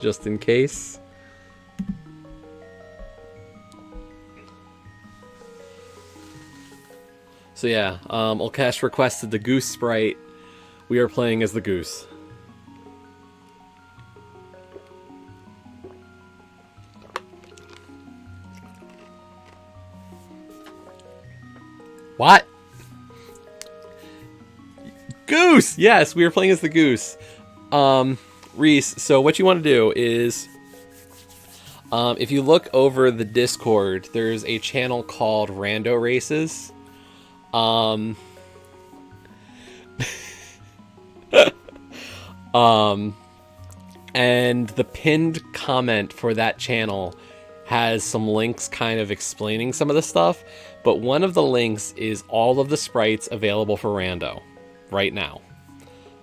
just in case. So yeah, Ulkesh requested the goose sprite. We are playing as the goose. What? Goose! Yes, we are playing as the goose. Reese, so what you want to do is, if you look over the Discord, there's a channel called Rando Races. And the pinned comment for that channel has some links kind of explaining some of the stuff, but one of the links is all of the sprites available for Rando right now.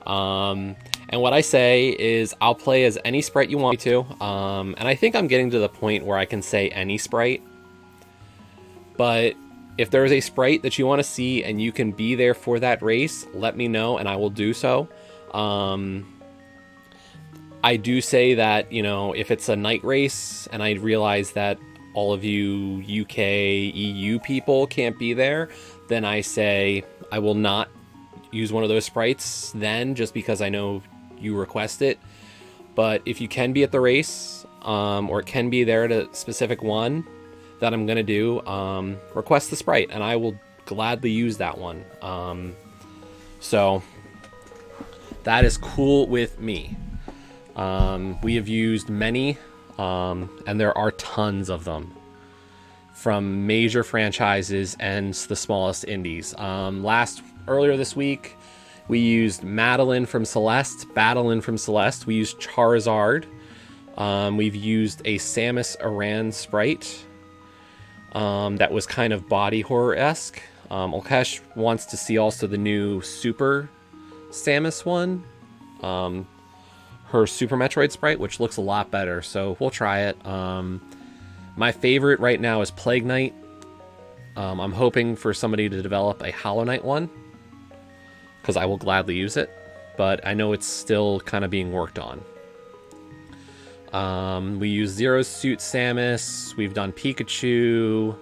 And what I say is I'll play as any sprite you want me to, and I think I'm getting to the point where I can say any sprite, but if there is a sprite that you want to see and you can be there for that race, let me know and I will do so. I do say that, you know, if it's a night race and I realize that all of you UK, EU people can't be there, then I say I will not use one of those sprites then, just because I know you request it. But if you can be at the race, or can be there at a specific one that I'm going to do, request the sprite and I will gladly use that one. So that is cool with me. We have used many, and there are tons of them from major franchises and the smallest indies. Earlier this week, we used Madeline from Celeste, Badeline from Celeste. We used Charizard. We've used a Samus Aran sprite that was kind of body horror-esque. Ulkesh wants to see also the new Super Samus one. Her Super Metroid sprite, which looks a lot better, so we'll try it. My favorite right now is Plague Knight. I'm hoping for somebody to develop a Hollow Knight one, because I will gladly use it, but I know it's still kind of being worked on. We use Zero Suit Samus. We've done Pikachu.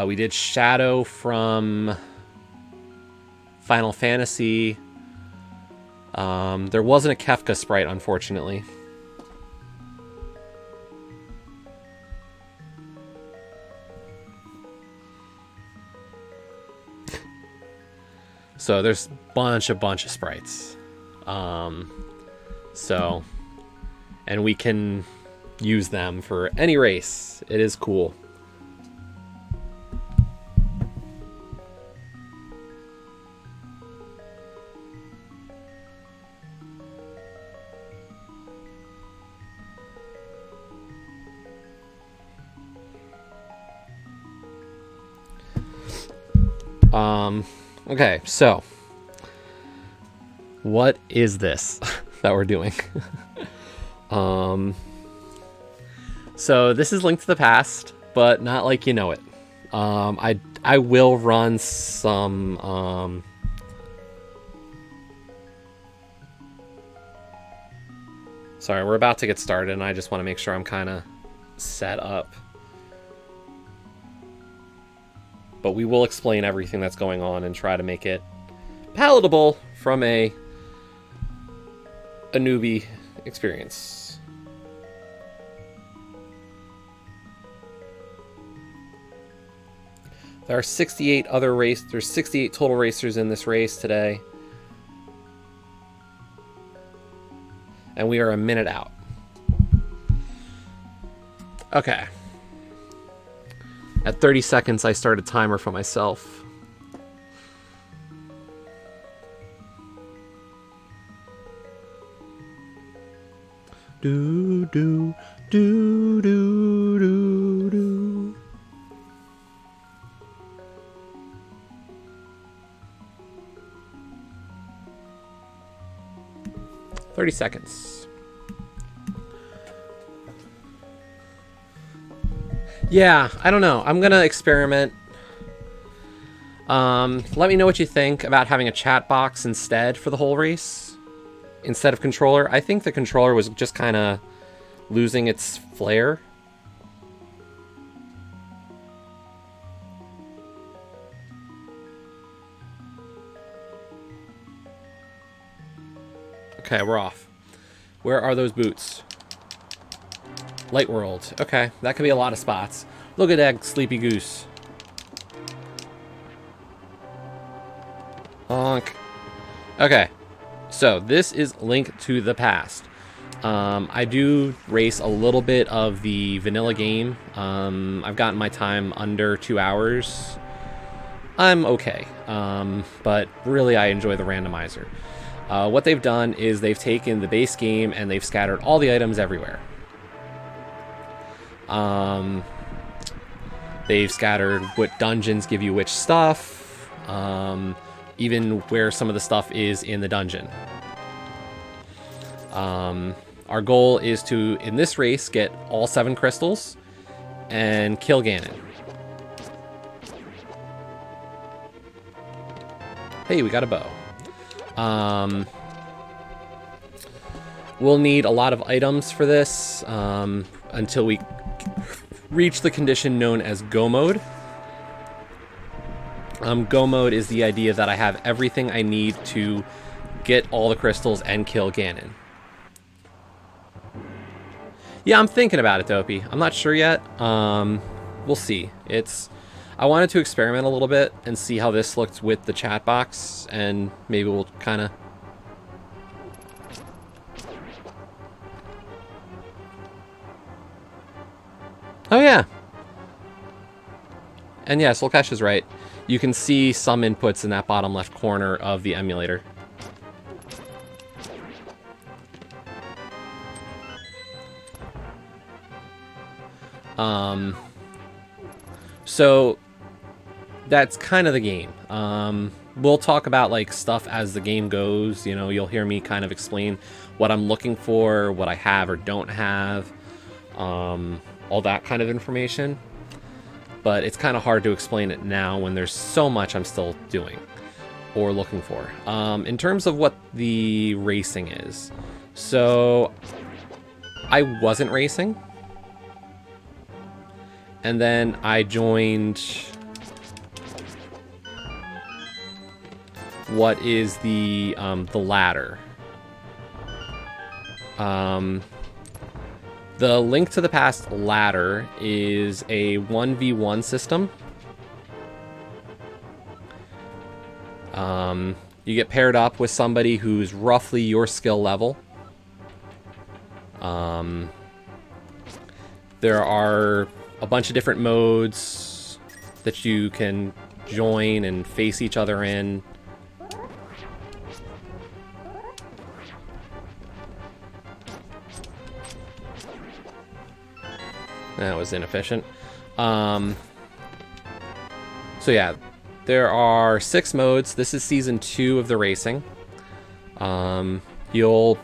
We did Shadow from Final Fantasy. There wasn't a Kefka sprite, unfortunately. So there's a bunch of sprites. So, and we can use them for any race. It is cool. Okay, so what is this that we're doing? So this is Link to the Past, but not like you know it. I will run some sorry, we're about to get started and I just want to make sure I'm kind of set up. But we will explain everything that's going on and try to make it palatable from a newbie experience. There are 68 there's 68 total racers in this race today. And we are a minute out. Okay. At 30 seconds, I start a timer for myself. Do, do, do, do, do, do. "30 seconds. Yeah, I don't know. I'm gonna experiment. Let me know what you think about having a chat box instead for the whole race. instead of controller. I think the controller was just kind of losing its flair. Okay, we're off. Where are those boots? Light World. Okay, that could be a lot of spots. Look at that sleepy goose. Honk. Okay, so this is Link to the Past. I do race a little bit of the vanilla game. I've gotten my time under 2 hours. I'm okay, but really I enjoy the randomizer. What they've done is they've taken the base game and they've scattered all the items everywhere. They've scattered what dungeons give you which stuff, even where some of the stuff is in the dungeon. Our goal is to, in this race, get all 7 crystals and kill Ganon. Hey, we got a bow. We'll need a lot of items for this until we reach the condition known as Go Mode. Go Mode is the idea that I have everything I need to get all the crystals and kill Ganon. Yeah, I'm thinking about it, Dopey. I'm not sure yet. We'll see. I wanted to experiment a little bit and see how this looked with the chat box, and maybe we'll kind of... Oh, yeah. And yeah, Solkesh is right. You can see some inputs in that bottom left corner of the emulator. So that's kind of the game. We'll talk about like stuff as the game goes. You know, you'll hear me kind of explain what I'm looking for, what I have or don't have, all that kind of information. But it's kind of hard to explain it now when there's so much I'm still doing or looking for. In terms of what the racing is, so I wasn't racing. And then I joined what is the ladder. The Link to the Past ladder is a 1v1 system. You get paired up with somebody who's roughly your skill level. There are a bunch of different modes that you can join and face each other in. That was inefficient. So yeah, there are 6 modes. This is season 2 of the racing. You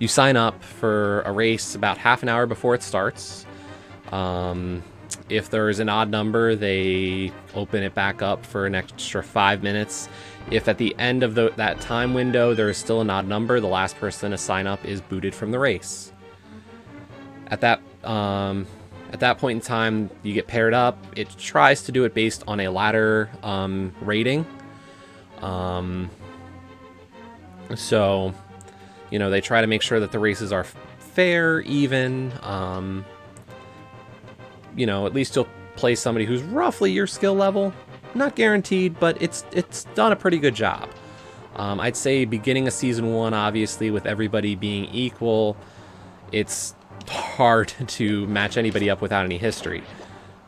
sign up for a race about half an hour before it starts. If there's an odd number, they open it back up for an extra 5 minutes. If at the end of that time window there is still an odd number, the last person to sign up is booted from the race. At that point in time, you get paired up. It tries to do it based on a ladder rating. So, you know, they try to make sure that the races are fair, even. You know, at least you'll play somebody who's roughly your skill level. Not guaranteed, but it's done a pretty good job. I'd say beginning of season 1, obviously, with everybody being equal, it's hard to match anybody up without any history.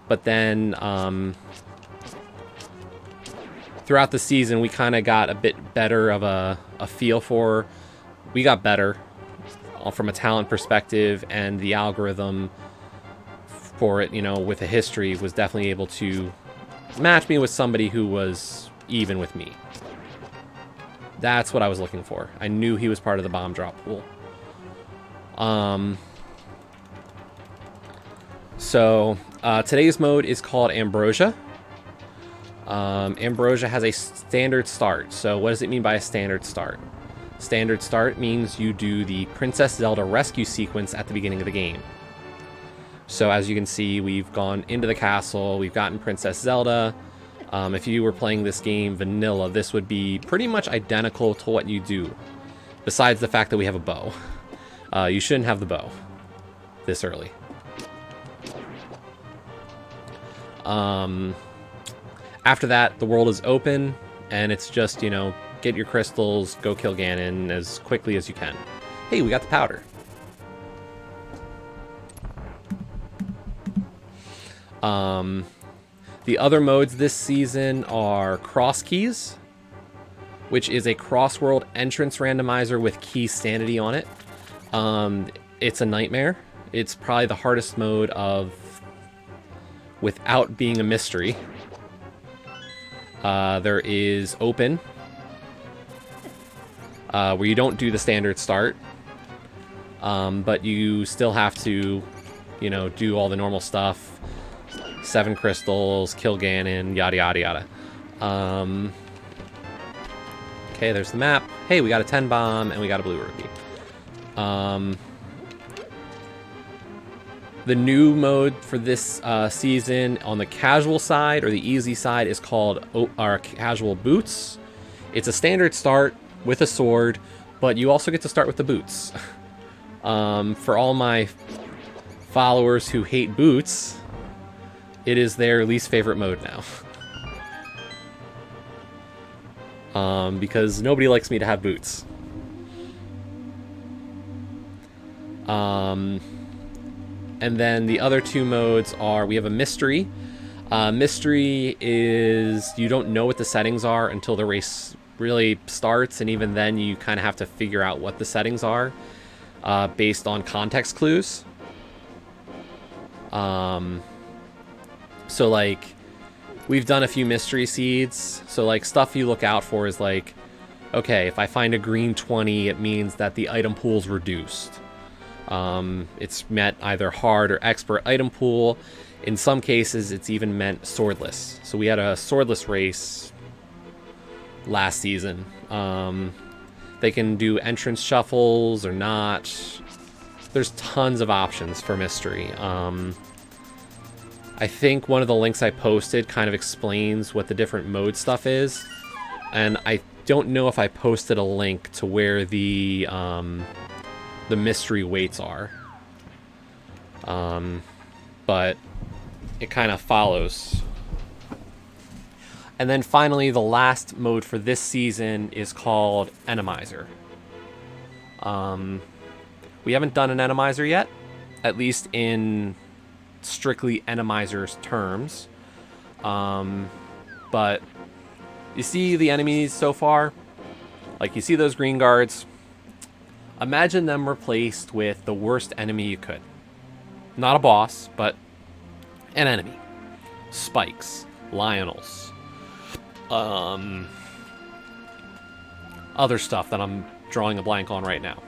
But then throughout the season, we kind of got a bit better of a feel for... We got better from a talent perspective, and the algorithm for it, you know, with a history, was definitely able to match me with somebody who was even with me. That's what I was looking for. I knew he was part of the bomb drop pool. So today's mode is called Ambrosia. Ambrosia has a standard start. So what does it mean by a standard start? Standard start means you do the Princess Zelda rescue sequence at the beginning of the game. So as you can see, we've gone into the castle, we've gotten Princess Zelda. If you were playing this game vanilla, this would be pretty much identical to what you do, besides the fact that we have a bow. You shouldn't have the bow this early. After that, the world is open, and it's just, you know, get your crystals, go kill Ganon as quickly as you can. Hey, we got the powder. The other modes this season are Cross Keys, which is a cross-world entrance randomizer with key sanity on it. It's a nightmare. It's probably the hardest mode without being a mystery. There is Open, where you don't do the standard start, but you still have to, you know, do all the normal stuff. 7 crystals, kill Ganon, yada yada yada. Okay, there's the map. Hey, we got a 10 bomb and we got a blue rupee. The new mode for this season on the casual side or the easy side is called our Casual Boots. It's a standard start with a sword, but you also get to start with the boots. For all my followers who hate boots, it is their least favorite mode now. Because nobody likes me to have boots. And then the other 2 modes are, we have a mystery. Mystery is you don't know what the settings are until the race really starts, and even then you kind of have to figure out what the settings are based on context clues. So like, we've done a few mystery seeds, so like stuff you look out for is like, okay, if I find a green 20, it means that the item pool's reduced. It's meant either hard or expert item pool. In some cases, it's even meant swordless. So we had a swordless race last season. They can do entrance shuffles or not. There's tons of options for mystery. I think one of the links I posted kind of explains what the different mode stuff is. And I don't know if I posted a link to where the mystery weights are. But it kind of follows. And then finally, the last mode for this season is called Enemizer. We haven't done an Enemizer yet, at least in strictly Enemizer's terms. But you see the enemies so far? Like, you see those green guards? Imagine them replaced with the worst enemy you could. Not a boss, but an enemy. Spikes. Lionels. Other stuff that I'm drawing a blank on right now.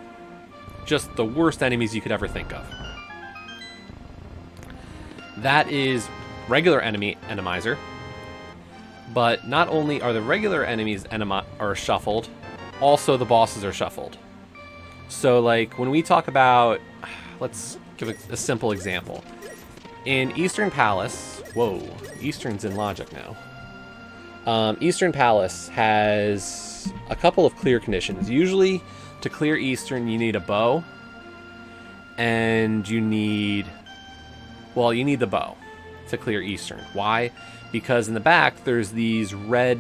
Just the worst enemies you could ever think of. That is regular Enemizer. But not only are the regular enemies are shuffled, also the bosses are shuffled. So like when we talk about, let's give a simple example. In Eastern Palace, whoa, Eastern's in logic now. Eastern Palace has a couple of clear conditions. Usually to clear Eastern you need a bow, and you need the bow to clear Eastern. Why? Because in the back there's these red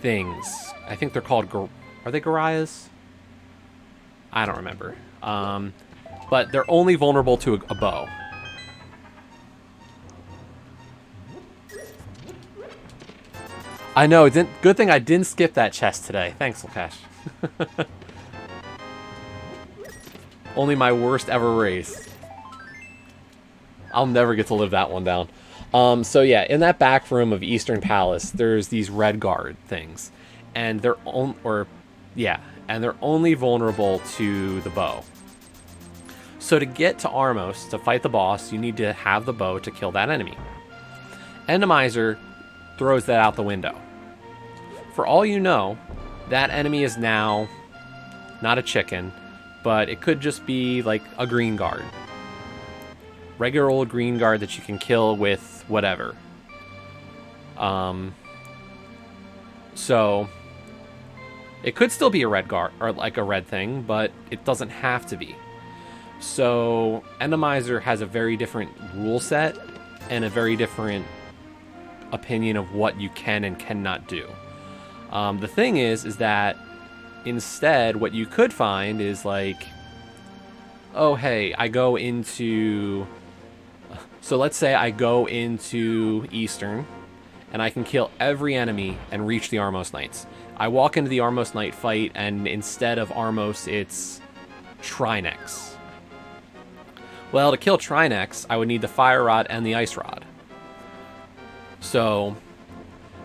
things. I think they're called, are they Gorias? I don't remember. But they're only vulnerable to a bow. I know, good thing I didn't skip that chest today. Thanks, Lakesh. Only my worst ever race. I'll never get to live that one down. So yeah, in that back room of Eastern Palace, there's these red guard things. And they're only vulnerable to the bow. So to get to Armos, to fight the boss, you need to have the bow to kill that enemy. Enemizer throws that out the window. For all you know, that enemy is now not a chicken, but it could just be like a green guard. Regular old green guard that you can kill with whatever. So it could still be a red guard, or like a red thing, but it doesn't have to be. So Endomizer has a very different rule set and a very different opinion of what you can and cannot do. The thing is that instead what you could find is like, oh hey, I go into... So let's say I go into Eastern, and I can kill every enemy and reach the Armos Knights. I walk into the Armos Knight fight, and instead of Armos, it's Trinex. Well, to kill Trinex, I would need the Fire Rod and the Ice Rod. So,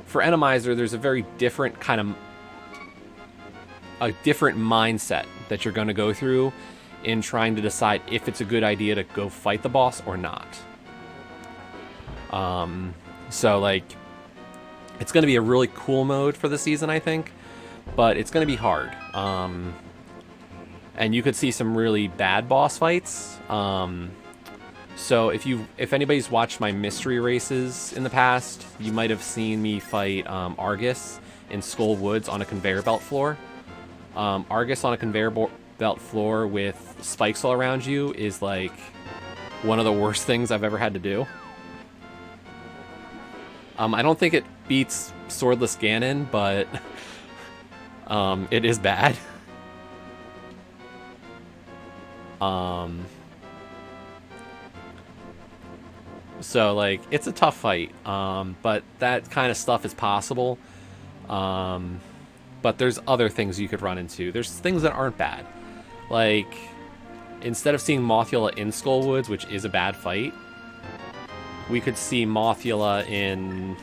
for Endomizer, there's a very different kind of... a different mindset that you're going to go through in trying to decide if it's a good idea to go fight the boss or not. So, like, it's going to be a really cool mode for the season, I think, but it's going to be hard. And you could see some really bad boss fights. So if anybody's watched my mystery races in the past, you might have seen me fight Argus in Skull Woods on a conveyor belt floor. Argus on a conveyor belt floor with spikes all around you is like one of the worst things I've ever had to do. I don't think it beats Swordless Ganon, but it is bad. So, like, it's a tough fight, but that kind of stuff is possible. But there's other things you could run into. There's things that aren't bad. Like, instead of seeing Mothula in Skull Woods, which is a bad fight, we could see Mothula in,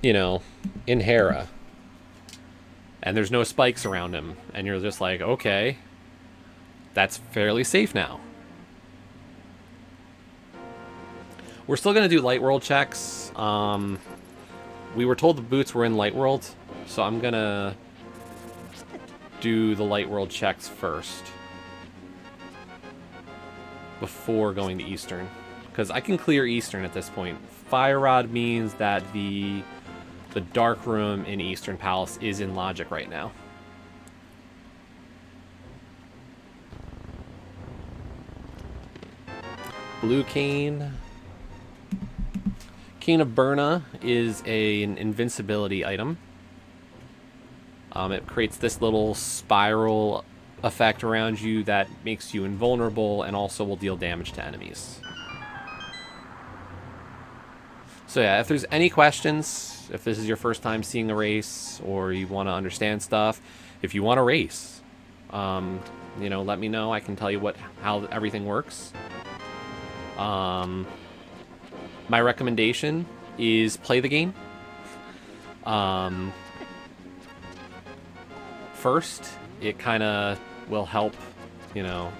you know, in Hera. And there's no spikes around him. And you're just like, okay, that's fairly safe now. We're still going to do Light World checks. We were told the boots were in Light World, so I'm going to do the Light World checks first before going to Eastern, because I can clear Eastern at this point. Fire Rod means that the Dark Room in Eastern Palace is in Logic right now. Blue Cane. Cane of Burna is an invincibility item. It creates this little spiral effect around you that makes you invulnerable and also will deal damage to enemies. So yeah, if there's any questions, if this is your first time seeing a race or you want to understand stuff, if you want to race, you know, let me know. I can tell you how everything works. My recommendation is play the game. First, it kind of will help, you know,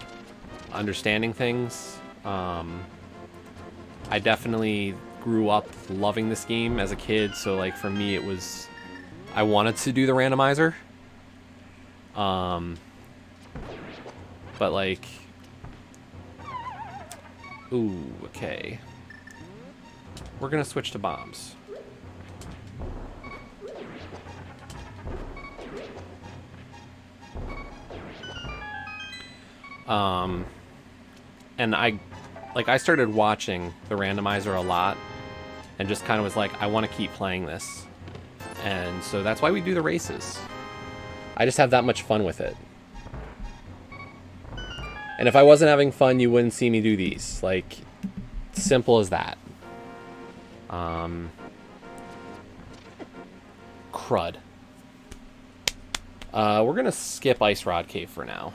understanding things. I definitely grew up loving this game as a kid, so like for me it was, I wanted to do the randomizer. But like, ooh, okay. We're gonna switch to bombs. And I started watching the randomizer a lot and just kind of was like, I want to keep playing this. And so that's why we do the races. I just have that much fun with it. And if I wasn't having fun, you wouldn't see me do these. Like, simple as that. Crud. We're gonna skip Ice Rod Cave for now.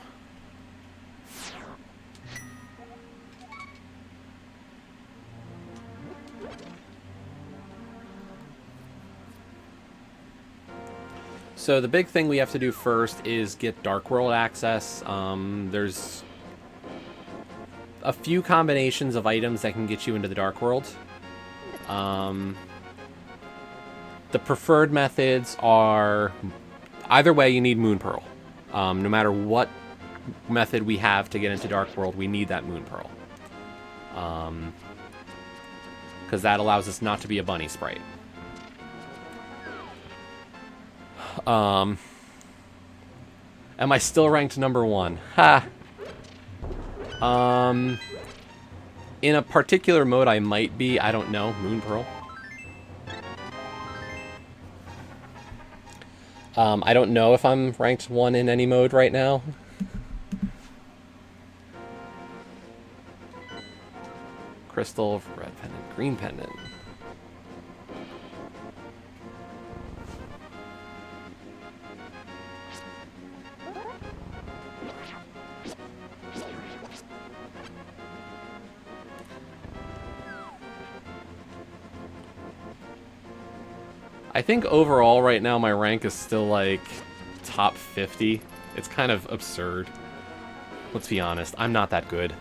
So the big thing we have to do first is get Dark World access. There's a few combinations of items that can get you into the Dark World. the preferred methods are either way. You need Moon Pearl. No matter what method we have to get into Dark World, we need that Moon Pearl. Because that allows us not to be a bunny sprite. Am I still ranked number 1? Ha! In a particular mode I might be, I don't know. Moon Pearl. I don't know if I'm ranked 1 in any mode right now. Crystal, red pendant, green pendant. I think overall right now my rank is still like top 50. It's kind of absurd. Let's be honest, I'm not that good.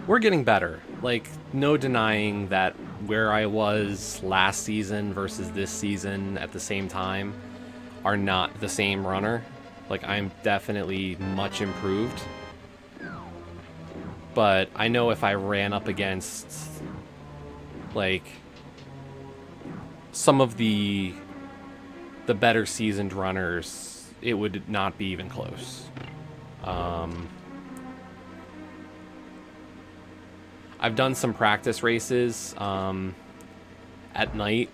We're getting better. Like, no denying that where I was last season versus this season at the same time are not the same runner. Like, I'm definitely much improved. But I know if I ran up against, like, some of the better seasoned runners, it would not be even close. I've done some practice races at night.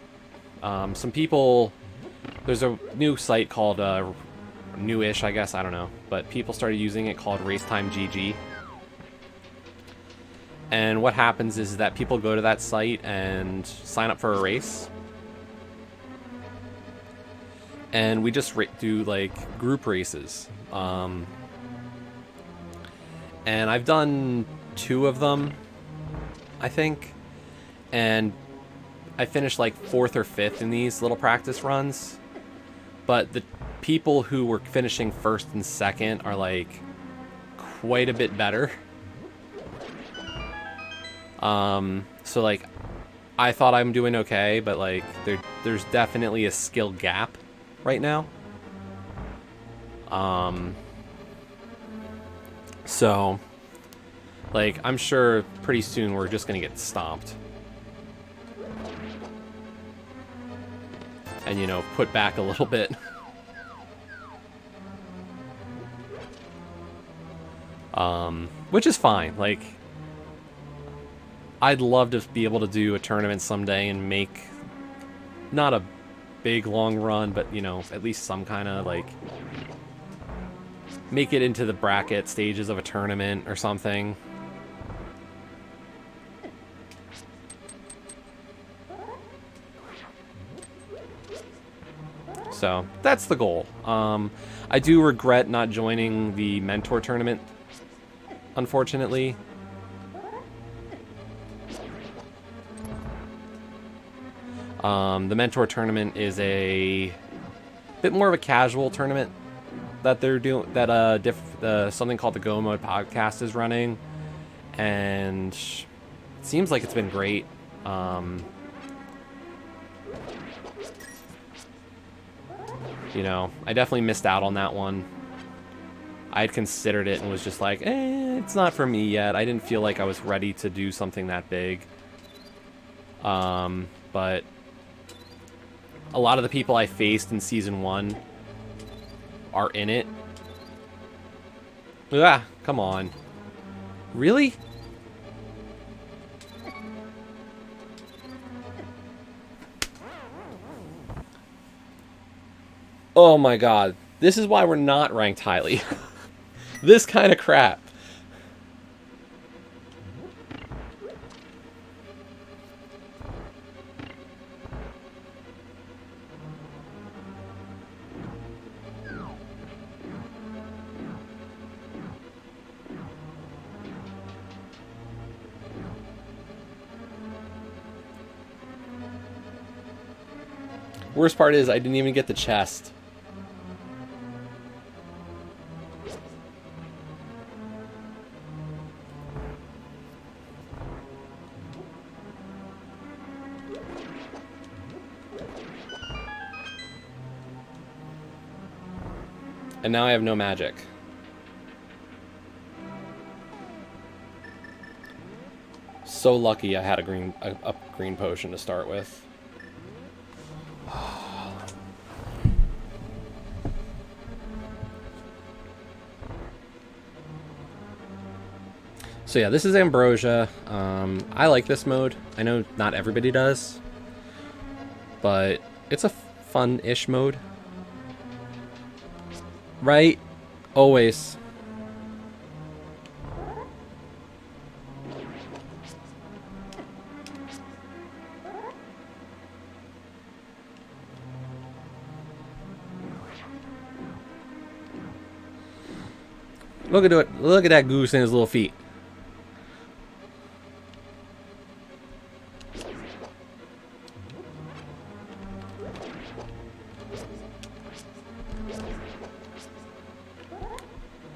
Some people, there's a new site called, newish, I guess, I don't know, but people started using it called Racetime GG. And what happens is that people go to that site and sign up for a race. And we just do, like, group races. And I've done 2 of them, I think. And I finished, like, 4th or 5th in these little practice runs. But the people who were finishing 1st and 2nd are, like, quite a bit better. So, like, I thought I'm doing okay, but, like, there's definitely a skill gap right now. So, like, I'm sure pretty soon we're just gonna get stomped. And, you know, put back a little bit. Which is fine. Like, I'd love to be able to do a tournament someday and make not a big long run, but, you know, at least some kind of, like, make it into the bracket stages of a tournament or something. So that's the goal. I do regret not joining the mentor tournament, unfortunately. The mentor tournament is a bit more of a casual tournament that they're doing, that something called the Go Mode podcast is running, and it seems like it's been great. You know, I definitely missed out on that one. I had considered it and was just like, it's not for me yet. I didn't feel like I was ready to do something that big. But a lot of the people I faced in Season 1 are in it. Ah, come on. Really? Oh my god. This is why we're not ranked highly. This kind of crap. Worst part is I didn't even get the chest. And now I have no magic. So lucky I had a green potion to start with. So yeah, this is Ambrosia. I like this mode. I know not everybody does, but it's a fun-ish mode. Right? Always. Look at it. Look at that goose and his little feet.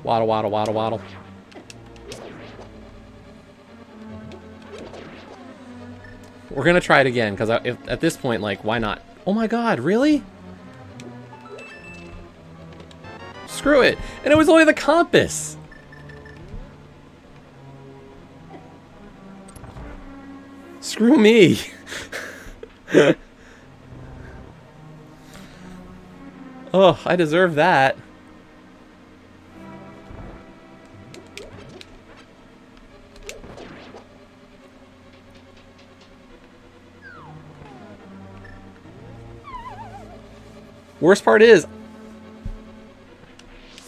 Waddle, waddle, waddle, waddle. We're gonna try it again, because at this point, like, why not? Oh my god, really? Screw it. And it was only the compass. Screw me. Oh, I deserve that. Worst part is,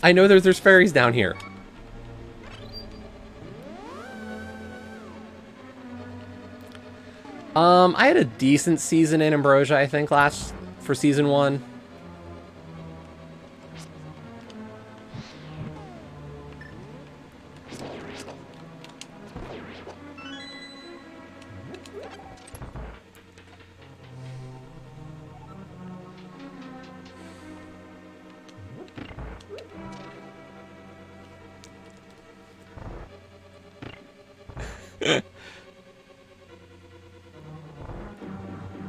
I know there's fairies down here. I had a decent season in Ambrosia, I think, for season 1.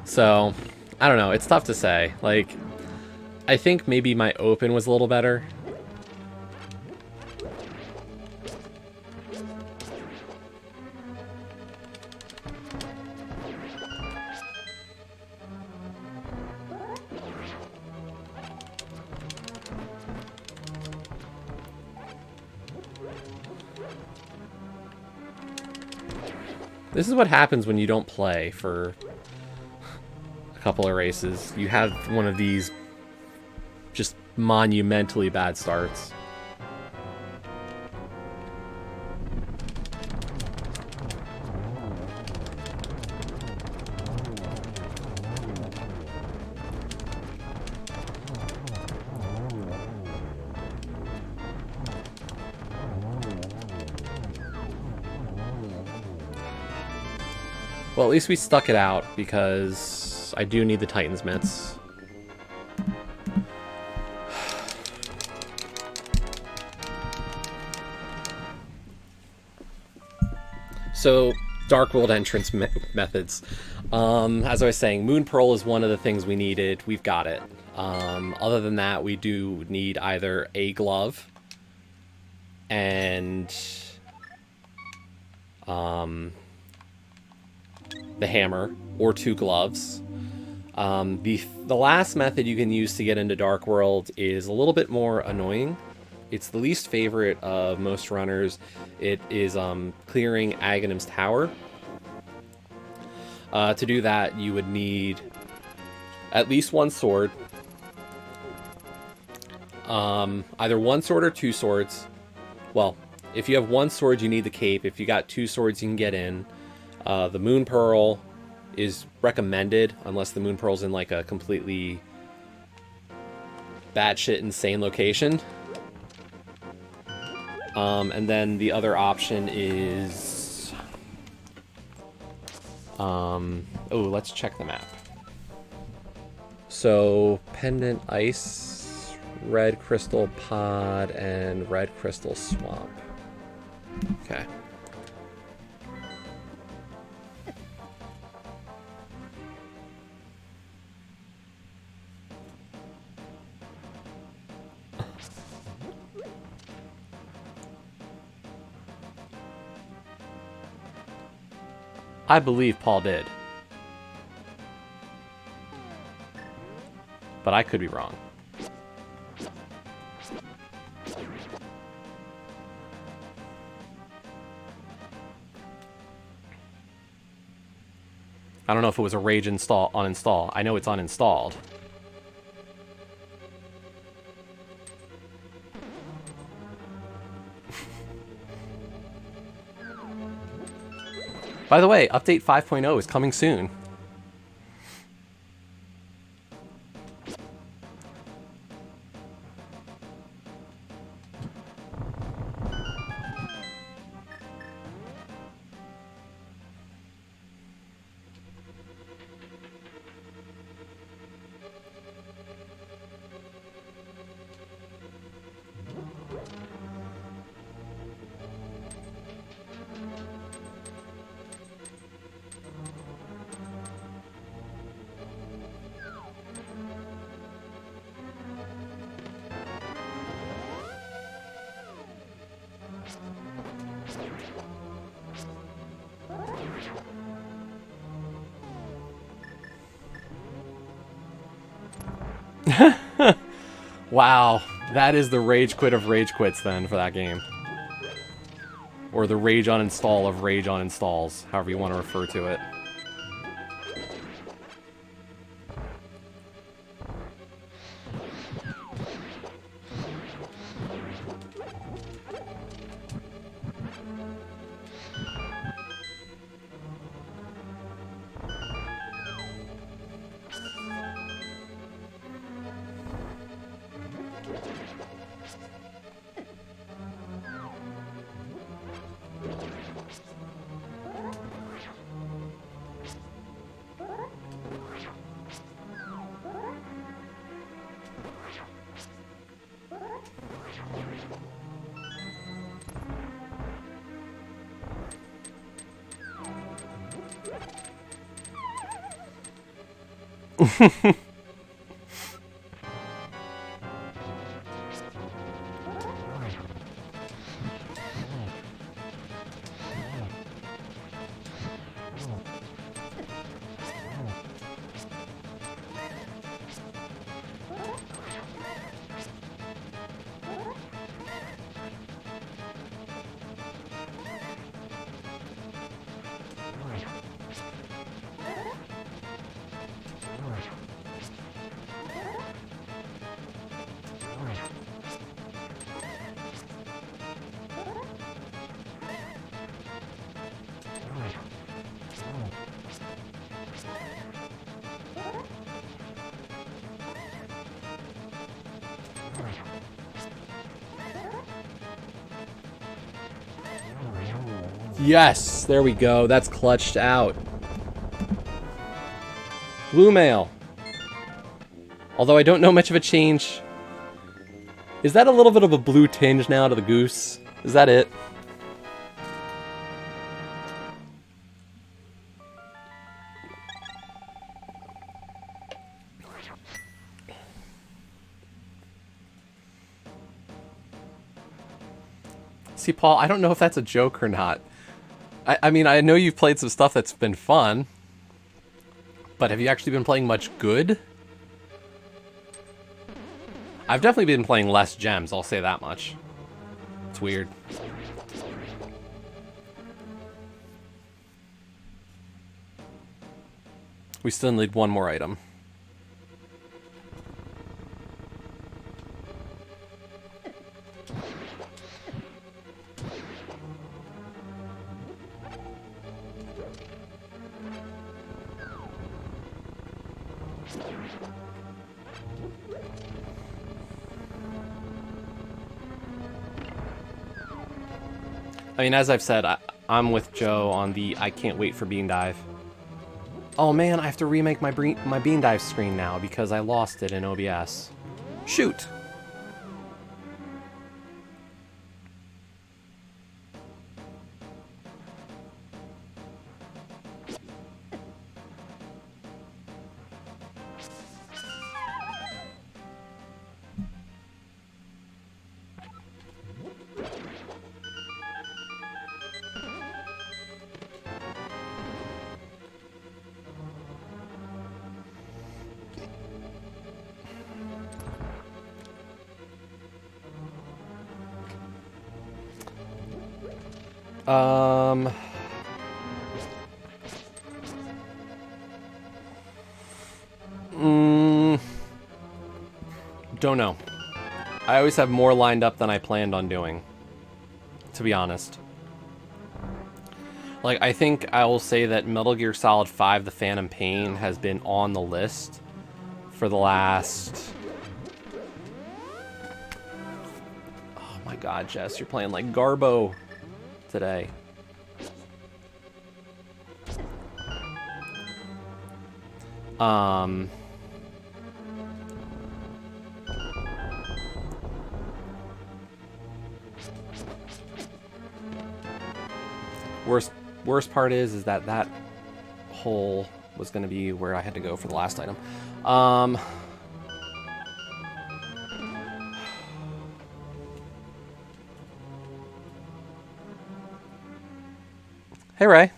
So, I don't know. It's tough to say. Like, I think maybe my open was a little better. This is what happens when you don't play for a couple of races. You have one of these just monumentally bad starts. Well, at least we stuck it out, because I do need the Titan's Mitts. So, Dark World entrance methods. As I was saying, Moon Pearl is one of the things we needed. We've got it. Other than that, we do need either a glove and the hammer, or 2 gloves. The last method you can use to get into Dark World is a little bit more annoying. It's the least favorite of most runners. It is clearing Aghanim's Tower. To do that, you would need at least 1 sword. Either 1 sword or 2 swords. Well, if you have 1 sword, you need the cape. If you got 2 swords, you can get in. The Moon Pearl is recommended, unless the Moon Pearl's in like a completely batshit insane location. And then the other option is... oh, let's check the map. So, Pendant Ice, Red Crystal Pod, and Red Crystal Swamp. Okay. I believe Paul did. But I could be wrong. I don't know if it was a rage install uninstall. I know it's uninstalled. By the way, update 5.0 is coming soon. Wow, that is the rage quit of rage quits then for that game. Or the rage uninstall of rage uninstalls, however you want to refer to it. Yes, there we go. That's clutched out. Blue mail. Although I don't know much of a change. Is that a little bit of a blue tinge now to the goose? Is that it? See, Paul, I don't know if that's a joke or not. I mean, I know you've played some stuff that's been fun, but have you actually been playing much good? I've definitely been playing less gems, I'll say that much. It's weird. We still need one more item. I mean, as I've said, I'm with Joe on the I can't wait for Bean Dive. Oh man, I have to remake my bean dive screen now because I lost it in OBS. Shoot! Don't know. I always have more lined up than I planned on doing, to be honest. Like, I think I will say that Metal Gear Solid 5: The Phantom Pain has been on the list for the last... Oh my god, Jess, you're playing like Garbo today. Worst part is that that hole was going to be where I had to go for the last item. Hey, Ray.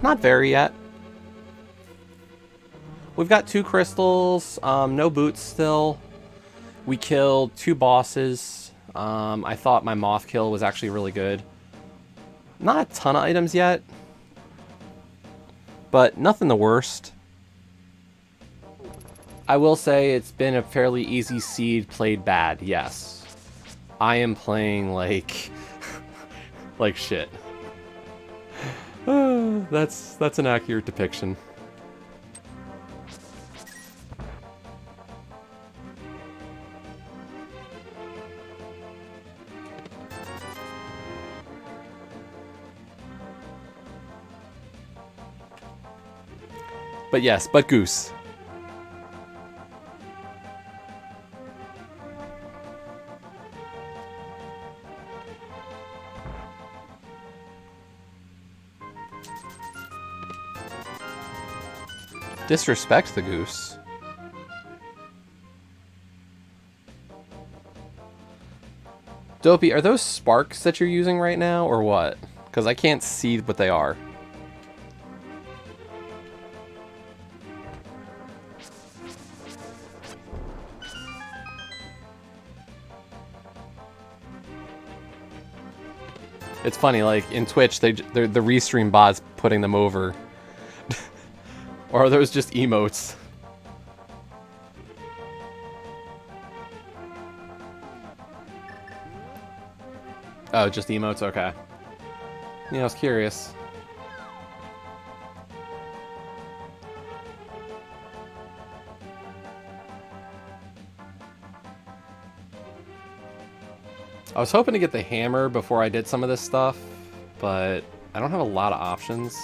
Not very yet. We've got 2 crystals, no boots still. We killed 2 bosses. I thought my moth kill was actually really good. Not a ton of items yet, but nothing the worst. I will say it's been a fairly easy seed played bad, yes. I am playing like... like shit. That's an accurate depiction. But yes, but Goose. Disrespect the Goose. Dopey, are those sparks that you're using right now, or what? Because I can't see what they are. It's funny, like, in Twitch, they're the restream bots putting them over. Or are those just emotes? Oh, just emotes? Okay. Yeah, I was curious. I was hoping to get the hammer before I did some of this stuff, but I don't have a lot of options.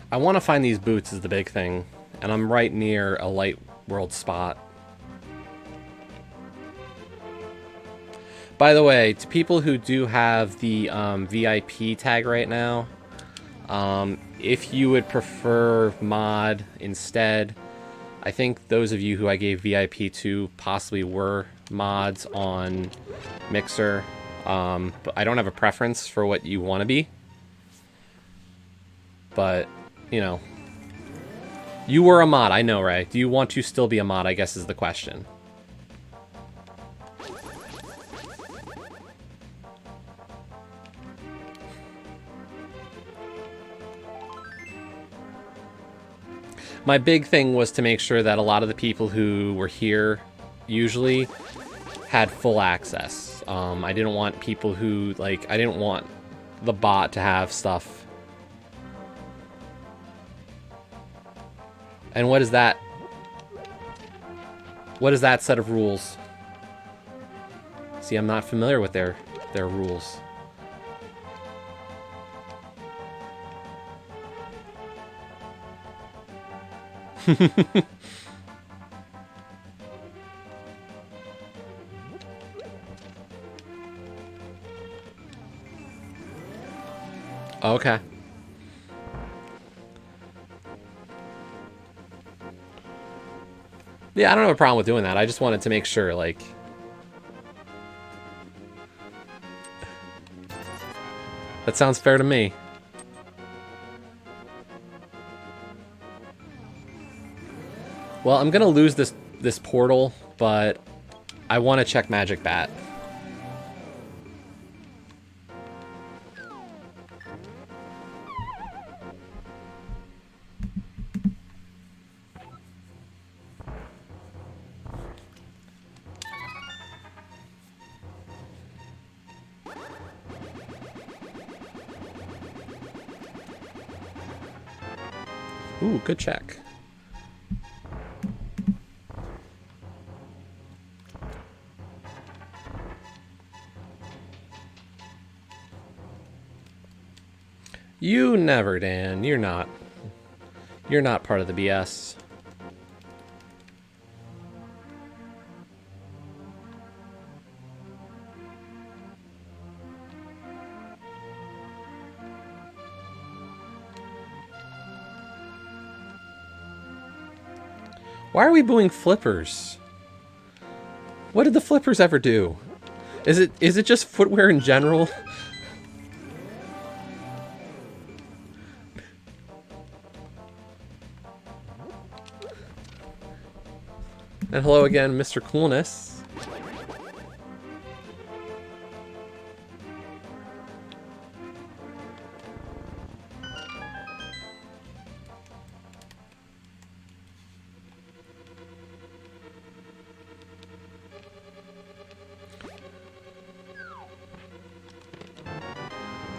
I want to find these boots is the big thing, and I'm right near a light world spot. By the way, to people who do have the VIP tag right now, if you would prefer mod instead, I think those of you who I gave VIP to possibly were mods on Mixer, but I don't have a preference for what you want to be. But, you know, You were a mod, I know, Ray. Do you want to still be a mod, I guess is the question. My big thing was to make sure that a lot of the people who were here usually had full access. I didn't want people who, like, I didn't want the bot to have stuff. And what is that? What is that set of rules? See, I'm not familiar with their rules. Okay. Yeah, I don't have a problem with doing that. I just wanted to make sure, like... That sounds fair to me. Well, I'm gonna lose this portal, but I want to check Magic Bat. Ooh, good check. You never, Dan. You're not. You're not part of the BS. Why are we booing flippers? What did the flippers ever do? Is it just footwear in general? And hello again, Mr. Coolness.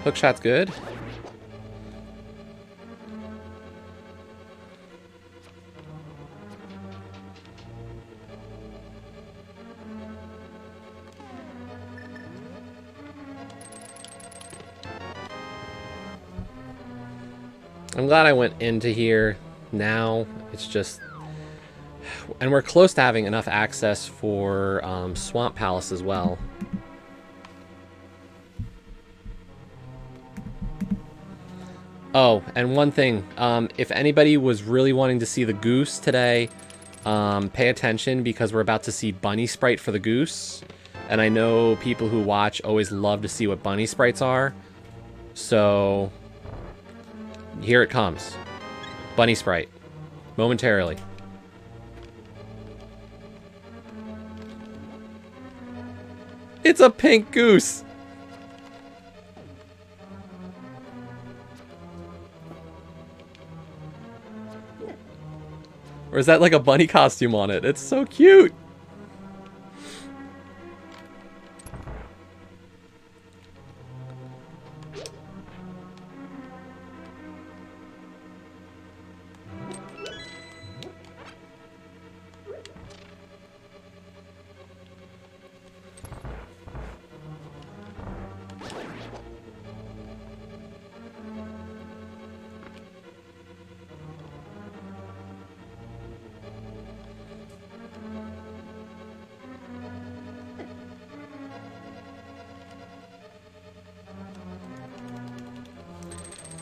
Hookshot's good. I'm glad I went into here now. It's just... And we're close to having enough access for Swamp Palace as well. Oh, and one thing. If anybody was really wanting to see the goose today, pay attention because we're about to see Bunny Sprite for the goose. And I know people who watch always love to see what Bunny Sprites are. So... Here it comes. Bunny Sprite. Momentarily. It's a pink goose! Or is that like a bunny costume on it? It's so cute!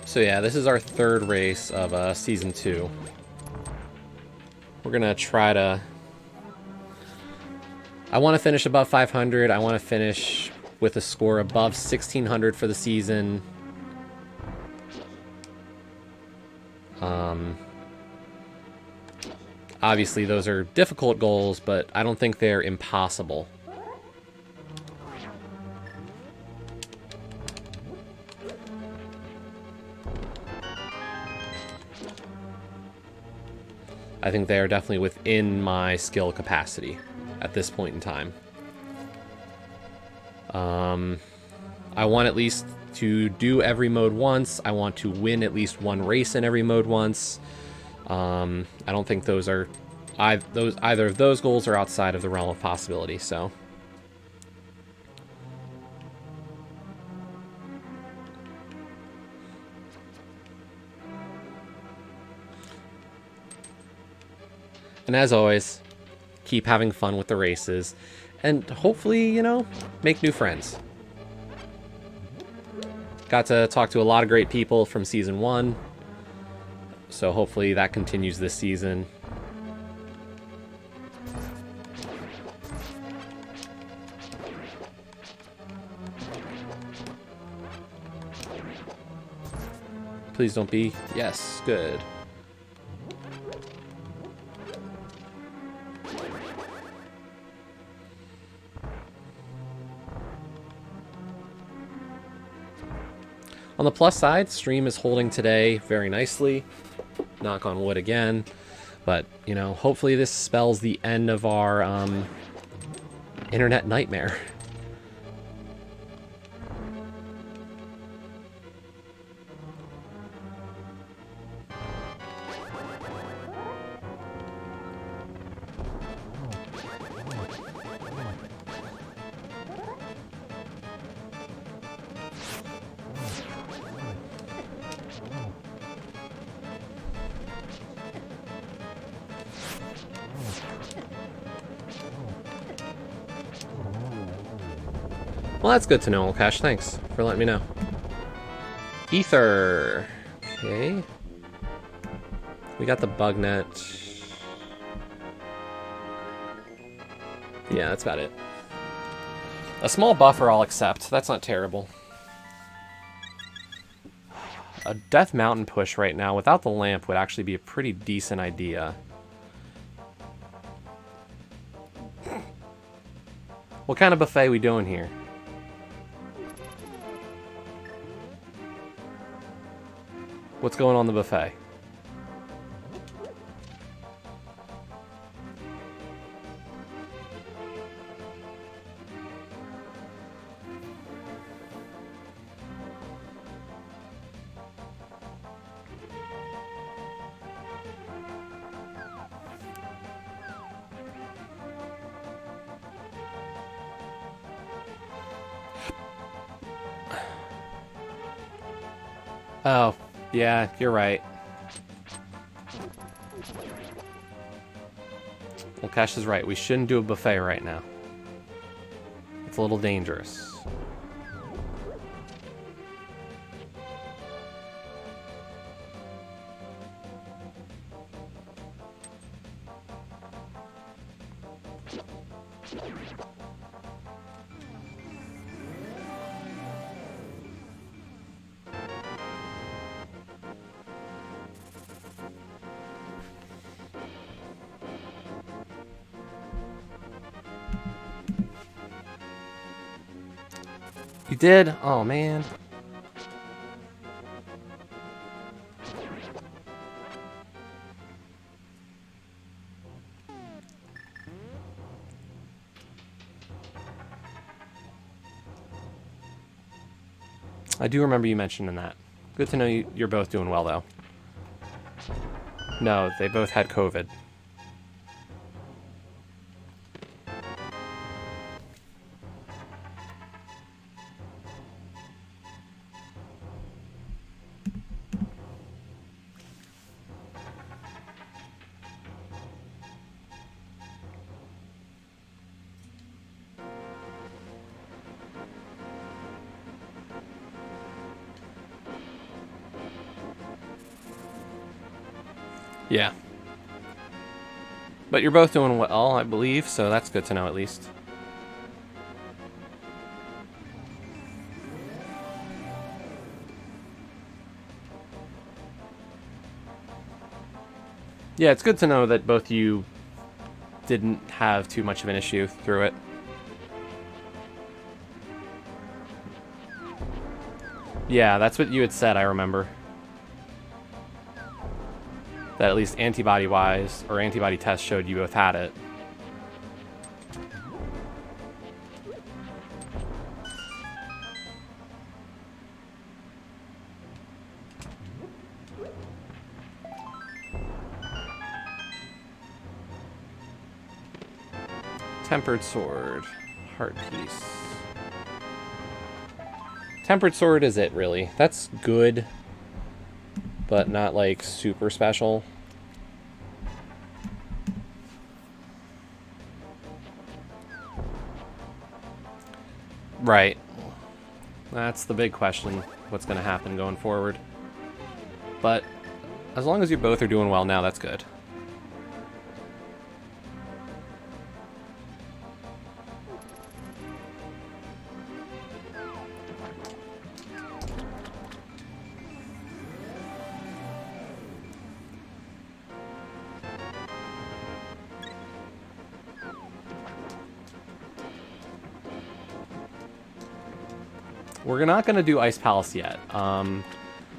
So yeah, this is our third race of Season 2. We're gonna try to... I want to finish above 500. I want to finish with a score above 1600 for the season. Obviously, those are difficult goals, but I don't think they're impossible. I think they are definitely within my skill capacity at this point in time. I want at least to do every mode once. I want to win at least one race in every mode once. I don't think either of those goals are outside of the realm of possibility, so. And as always, keep having fun with the races, and hopefully, you know, make new friends. Got to talk to a lot of great people from Season 1, so hopefully that continues this season. Please don't be. Yes, good. On the plus side, stream is holding today very nicely. Knock on wood again. But, you know, hopefully this spells the end of our internet nightmare. Well, that's good to know, Olcash. Thanks for letting me know. Ether. Okay. We got the bug net. Yeah, that's about it. A small buffer I'll accept. That's not terrible. A Death Mountain push right now without the lamp would actually be a pretty decent idea. What kind of buffet we doing here? What's going on the buffet? Oh, yeah, you're right. Well, Cash is right. We shouldn't do a buffet right now. It's a little dangerous. You did? Oh, man. I do remember you mentioning that. Good to know you're both doing well, though. No, they both had COVID. Yeah. But you're both doing well, I believe, so that's good to know at least. Yeah, it's good to know that both you didn't have too much of an issue through it. Yeah, that's what you had said, I remember. That at least antibody-wise, or antibody tests showed you both had it. Tempered Sword. Heart Piece. Tempered Sword is it, really. That's good, but not, like, super special. Right. That's the big question, what's going to happen going forward. But as long as you both are doing well now, that's good. We're not going to do Ice Palace yet. We're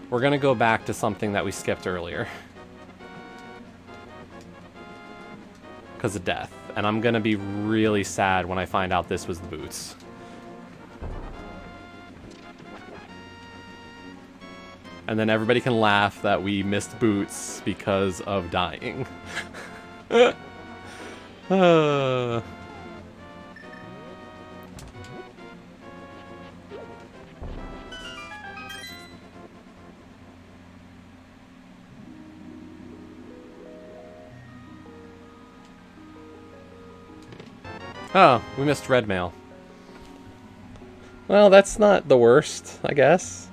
going to go back to something that we skipped earlier. Because of death. And I'm going to be really sad when I find out this was the boots. And then everybody can laugh that we missed boots because of dying. Oh, we missed red mail. Well, that's not the worst, I guess.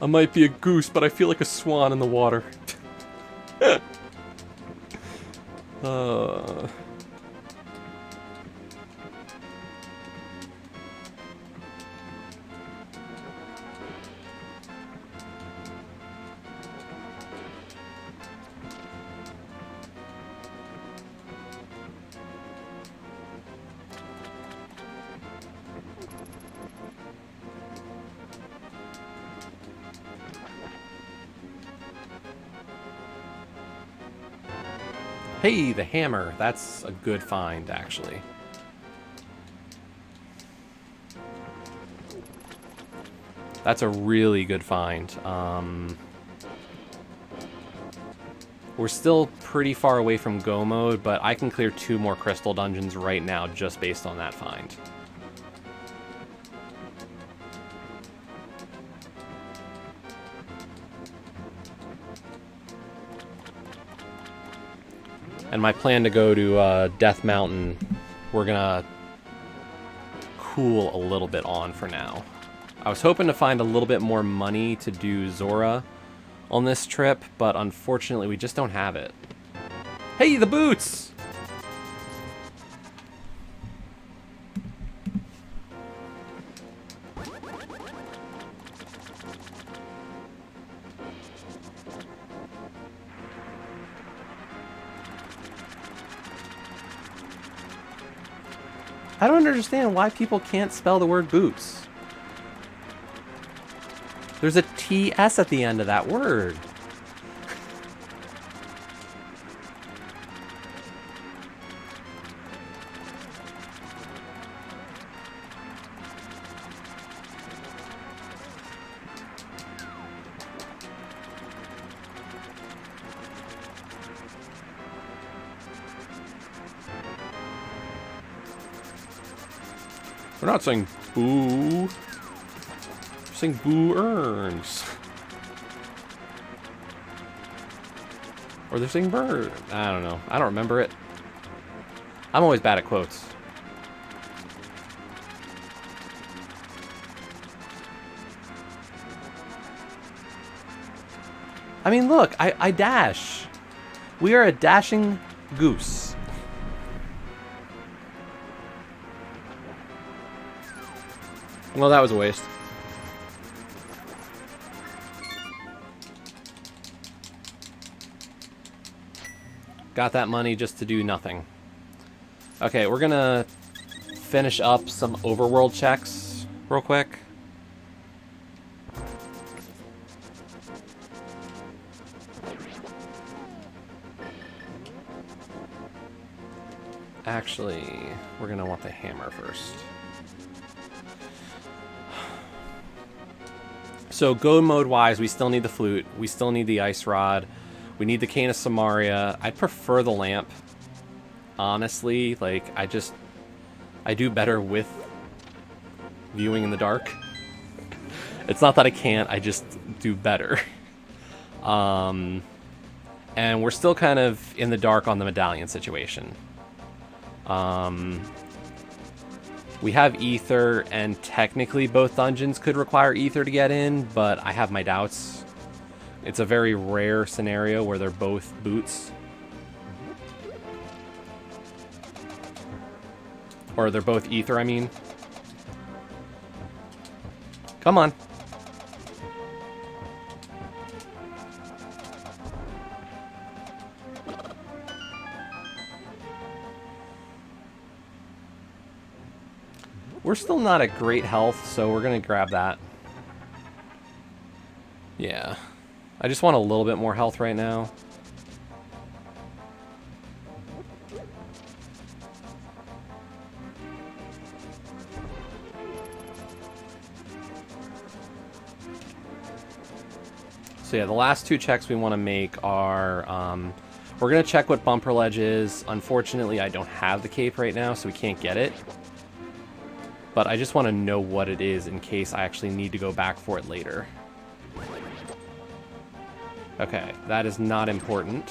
I might be a goose, but I feel like a swan in the water. Hey, the hammer. That's a good find, actually. That's a really good find. We're still pretty far away from go mode, but I can clear 2 more crystal dungeons right now just based on that find. And my plan to go to Death Mountain, we're gonna cool a little bit on for now. I was hoping to find a little bit more money to do Zora on this trip, but unfortunately we just don't have it. Hey, the boots! I don't understand why people can't spell the word boots. There's a TS at the end of that word. We're not saying boo. We're saying boo earns. Or they're saying bird. I don't know. I don't remember it. I'm always bad at quotes. I mean, look, I dash. We are a dashing goose. Well, that was a waste. Got that money just to do nothing. Okay, we're gonna finish up some overworld checks real quick. Actually, we're gonna want the hammer first. So go mode wise, we still need the flute, we still need the ice rod, we need the cane of Samaria. I'd prefer the lamp. Honestly, like, I do better with viewing in the dark. It's not that I can't, I just do better. And we're still kind of in the dark on the medallion situation. We have ether, and technically both dungeons could require ether to get in, but I have my doubts. It's a very rare scenario where they're both boots. Or they're both ether, I mean. Come on. We're still not at great health, so we're going to grab that. Yeah. I just want a little bit more health right now. So yeah, the last two checks we want to make are, we're going to check what Bumper Ledge is. Unfortunately, I don't have the cape right now, so we can't get it. But I just want to know what it is in case I actually need to go back for it later. Okay, that is not important.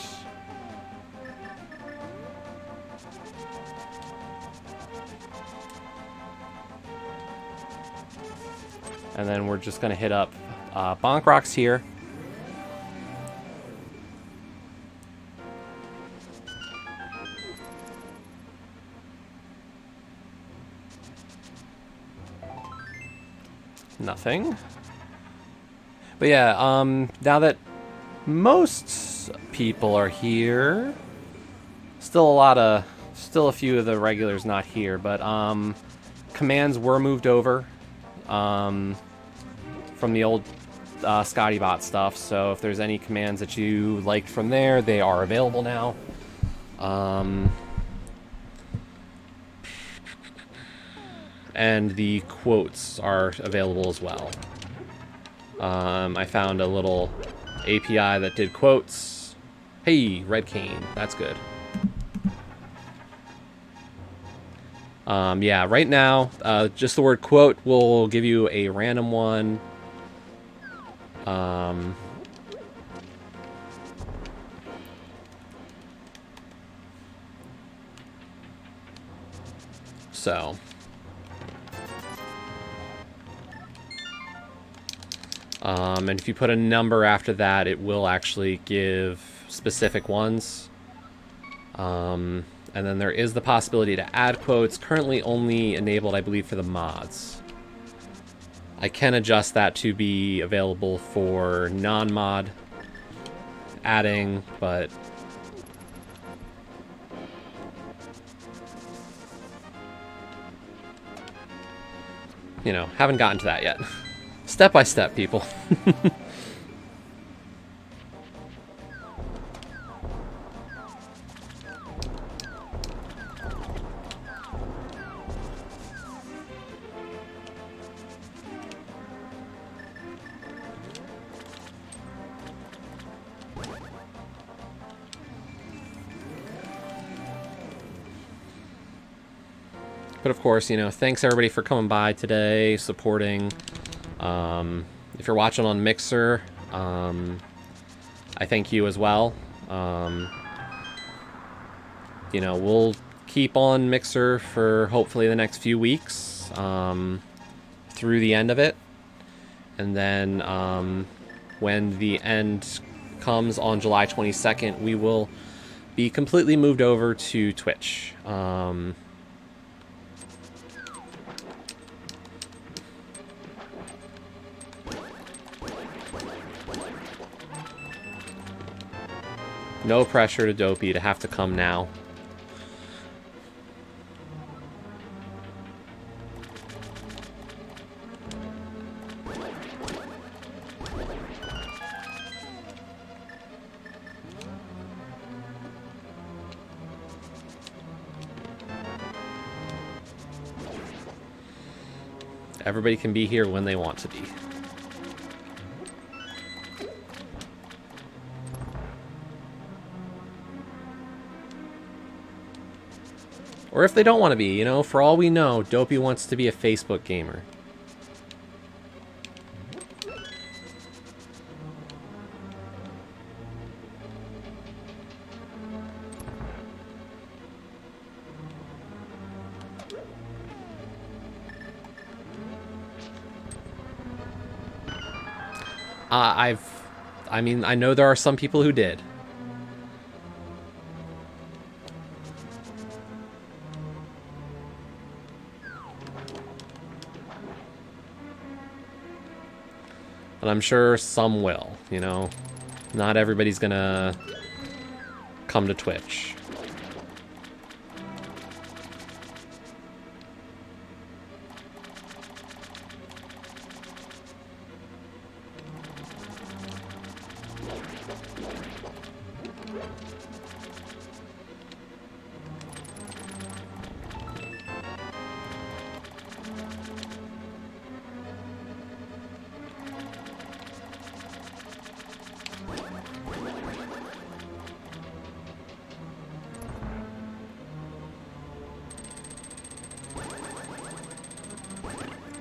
And then we're just going to hit up Bonk Rocks here. Nothing. But yeah, now that most people are here, still a few of the regulars not here, but commands were moved over from the old ScottyBot stuff, so if there's any commands that you liked from there, they are available now. And the quotes are available as well. I found a little API that did quotes. Hey, red cane, that's good. Yeah, right now, just the word quote will give you a random one. So... and if you put a number after that, it will actually give specific ones. And then there is the possibility to add quotes, currently only enabled, I believe, for the mods. I can adjust that to be available for non-mod adding, but... you know, haven't gotten to that yet. Step by step, people. But of course, you know, thanks everybody for coming by today, supporting. If you're watching on Mixer, I thank you as well. You know, we'll keep on Mixer for hopefully the next few weeks, through the end of it. And then, when the end comes on July 22nd, we will be completely moved over to Twitch. No pressure to Dopey to have to come now. Everybody can be here when they want to be. Or if they don't want to be, you know, for all we know, Dopey wants to be a Facebook gamer. I mean, I know there are some people who did. And I'm sure some will, you know. Not everybody's gonna come to Twitch.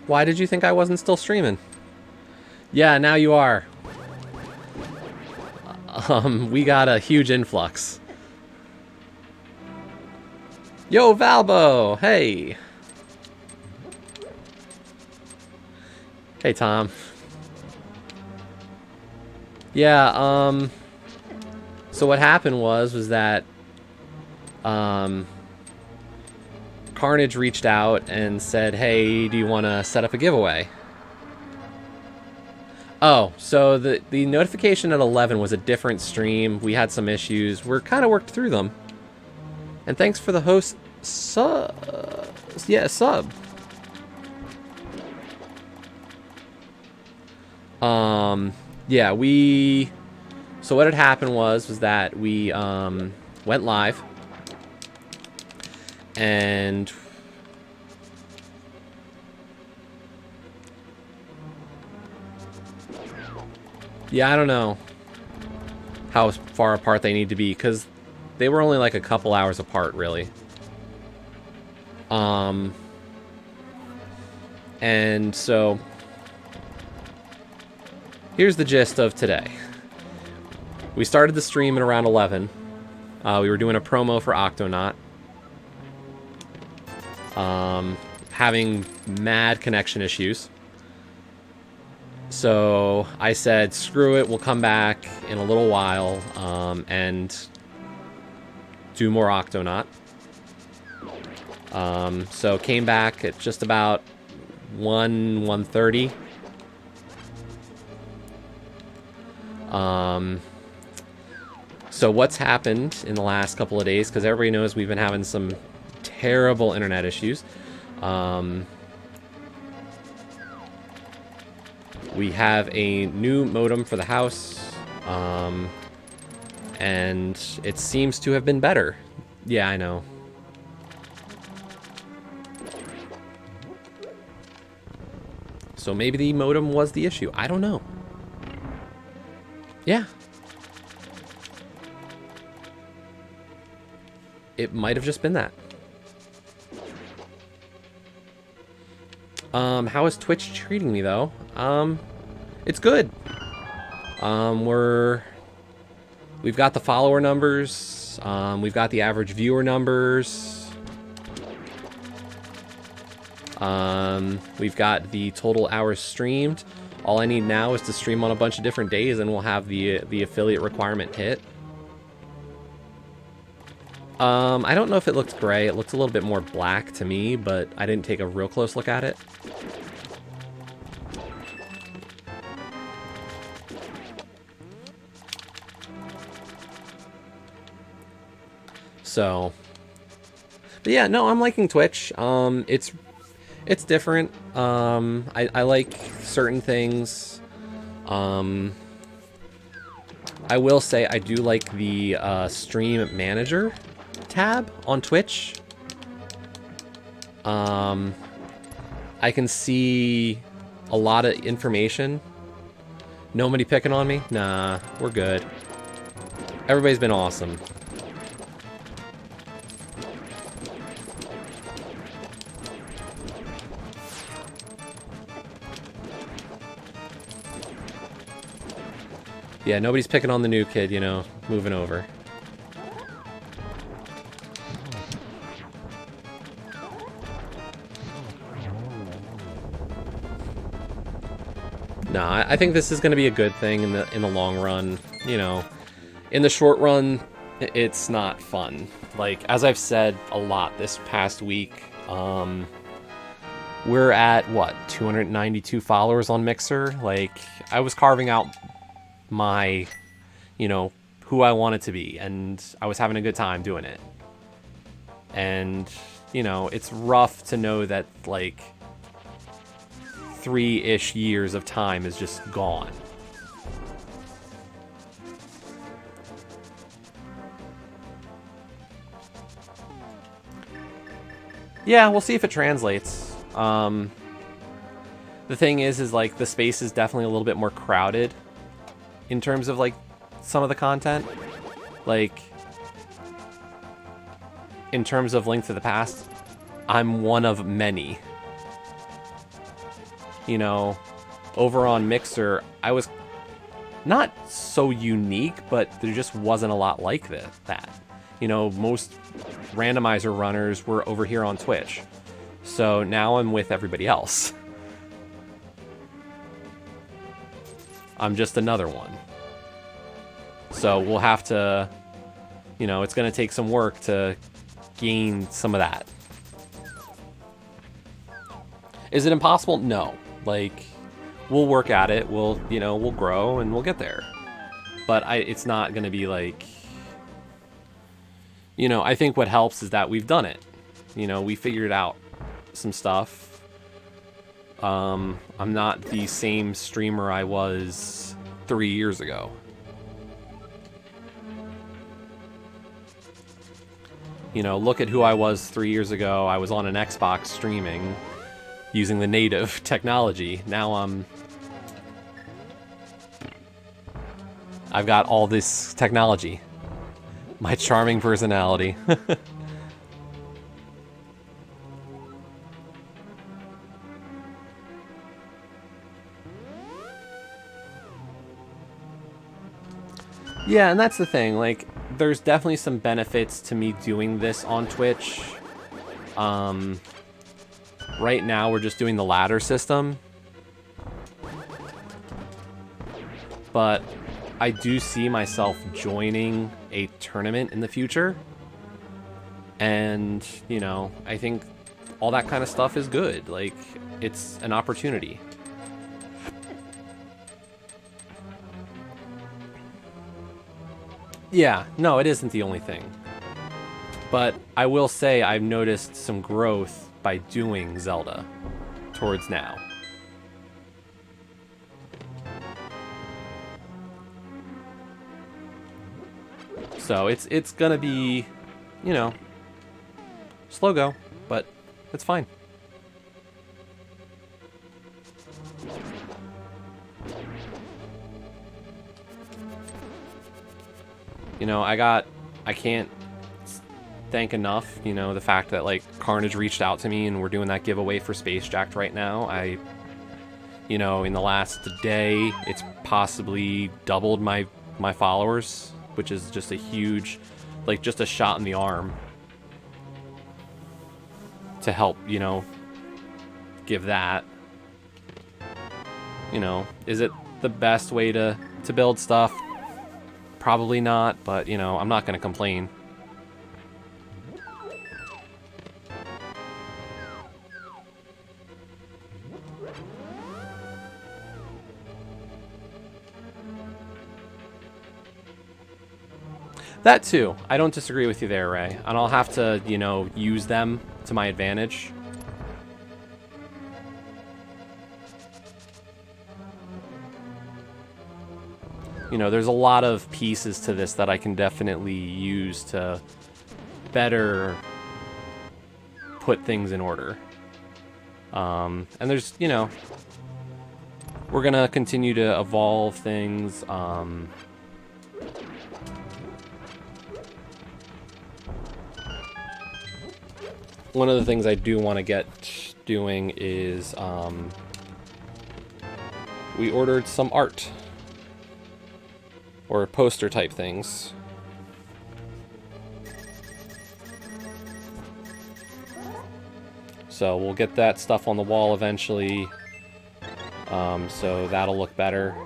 Why did you think I wasn't still streaming? Yeah, now you are. We got a huge influx. Yo, Valbo! Hey! Hey, Tom. Yeah, so what happened was that, Carnage reached out and said, hey, do you want to set up a giveaway? Oh, so the notification at 11 was a different stream. We had some issues. We're kind of worked through them. And thanks for the host sub. Yeah, sub. Yeah, so what had happened was that we went live. And yeah, I don't know how far apart they need to be, because they were only like a couple hours apart, really. And so here's the gist of today. We started the stream at around 11. We were doing a promo for Octonaut. Having mad connection issues. So I said, screw it, we'll come back in a little while, and do more Octonaut. So came back at just about 1:30. So what's happened in the last couple of days, because everybody knows we've been having some terrible internet issues. We have a new modem for the house, and it seems to have been better. Yeah, I know. So maybe the modem was the issue. I don't know. Yeah. It might have just been that. How is Twitch treating me, though? It's good. We've got the follower numbers. We've got the average viewer numbers. We've got the total hours streamed. All I need now is to stream on a bunch of different days, and we'll have the affiliate requirement hit. I don't know if it looked gray. It looked a little bit more black to me, but I didn't take a real close look at it. So, but yeah, no, I'm liking Twitch. It's different. I like certain things. I will say I do like the Stream Manager tab on Twitch. I can see a lot of information. Nobody picking on me? Nah, we're good. Everybody's been awesome. Yeah, nobody's picking on the new kid, you know, moving over. Nah, I think this is going to be a good thing in the long run. You know, in the short run, it's not fun. Like, as I've said a lot this past week, we're at, what, 292 followers on Mixer? Like, I was carving out my, you know, who I wanted to be, and I was having a good time doing it. And, you know, it's rough to know that, like, 3-ish years of time is just gone. Yeah, we'll see if it translates. The thing is like, the space is definitely a little bit more crowded in terms of, like, some of the content. Like, in terms of Link to the Past, I'm one of many. You know, over on Mixer, I was not so unique, but there just wasn't a lot like that. You know, most randomizer runners were over here on Twitch. So now I'm with everybody else. I'm just another one. So we'll have to, you know, it's going to take some work to gain some of that. Is it impossible? No. Like, we'll work at it. We'll, you know, we'll grow and we'll get there. But it's not going to be like, you know, I think what helps is that we've done it. You know, we figured out some stuff. I'm not the same streamer I was 3 years ago. You know, look at who I was 3 years ago. I was on an Xbox streaming using the native technology. Now I've got all this technology. My charming personality. Yeah, and that's the thing. Like, there's definitely some benefits to me doing this on Twitch. Right now, we're just doing the ladder system. But I do see myself joining a tournament in the future. And, you know, I think all that kind of stuff is good. Like, it's an opportunity. Yeah, no, it isn't the only thing. But I will say I've noticed some growth by doing Zelda towards now. So it's gonna be, you know, slow go, but it's fine. You know, I can't thank enough, you know, the fact that, like, Carnage reached out to me and we're doing that giveaway for Space Jacked right now. You know, in the last day, it's possibly doubled my followers, which is just a huge, like, just a shot in the arm to help, you know, give that. You know, is it the best way to build stuff? Probably not, but, you know, I'm not going to complain. That too. I don't disagree with you there, Ray. And I'll have to, you know, use them to my advantage. You know, there's a lot of pieces to this that I can definitely use to better put things in order. And there's, you know, we're going to continue to evolve things. One of the things I do want to get doing is we ordered some art. Or poster type things. So we'll get that stuff on the wall eventually. So that'll look better.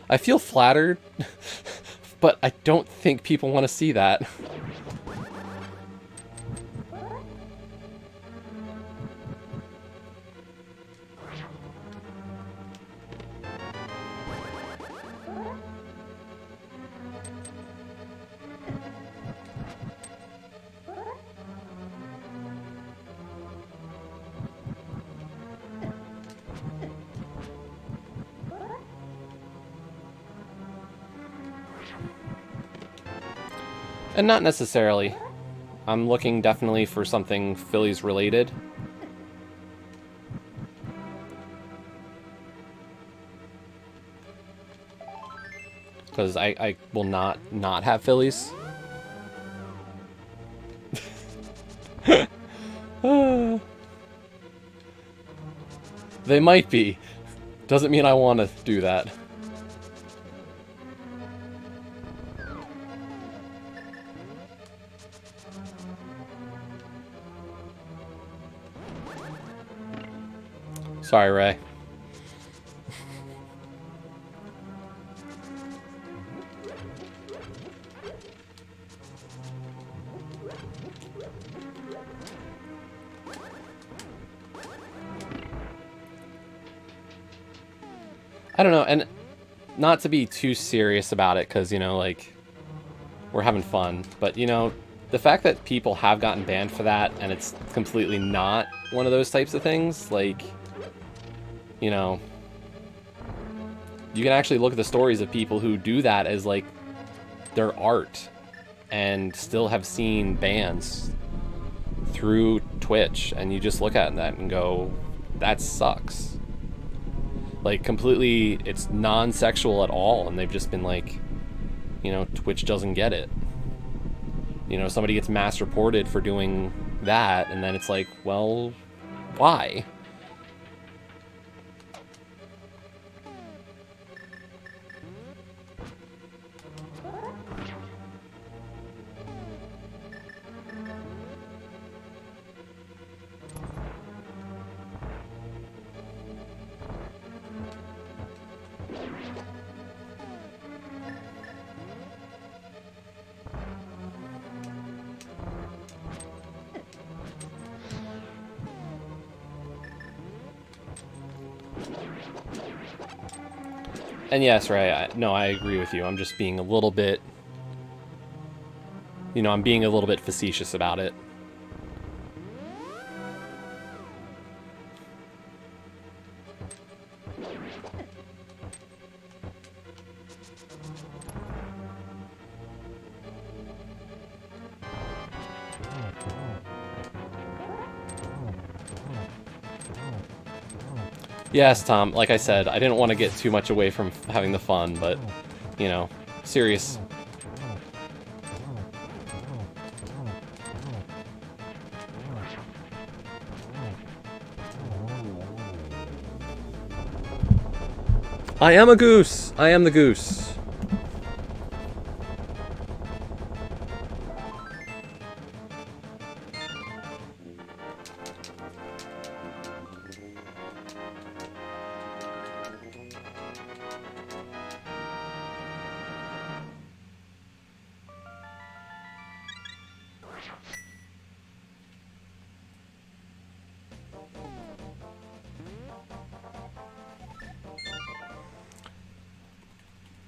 I feel flattered, but I don't think people want to see that. And not necessarily. I'm looking definitely for something Phillies related. Because I will not have Phillies. They might be. Doesn't mean I want to do that. Sorry, Ray. I don't know, and not to be too serious about it, because, you know, like, we're having fun, but, you know, the fact that people have gotten banned for that, and it's completely not one of those types of things, like, you know, you can actually look at the stories of people who do that as, like, their art, and still have seen bans through Twitch, and you just look at that and go, that sucks. Like, completely, it's non-sexual at all, and they've just been like, you know, Twitch doesn't get it. You know, somebody gets mass reported for doing that, and then it's like, well, why? And yes, Ray, no, I agree with you. I'm just being a little bit, you know, I'm being a little bit facetious about it. Yes, Tom, like I said, I didn't want to get too much away from having the fun, but, you know, serious. I am a goose. I am the goose.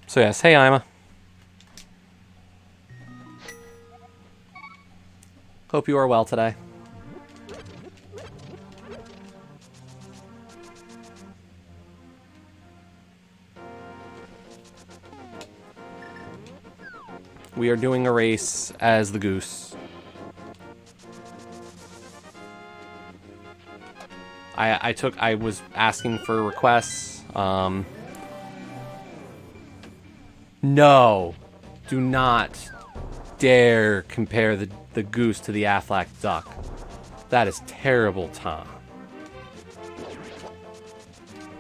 So yes, hey Ima. Hope you are well today. We are doing a race as the goose. I was asking for requests. No, do not dare compare the goose to the Aflac duck. That is terrible, Tom.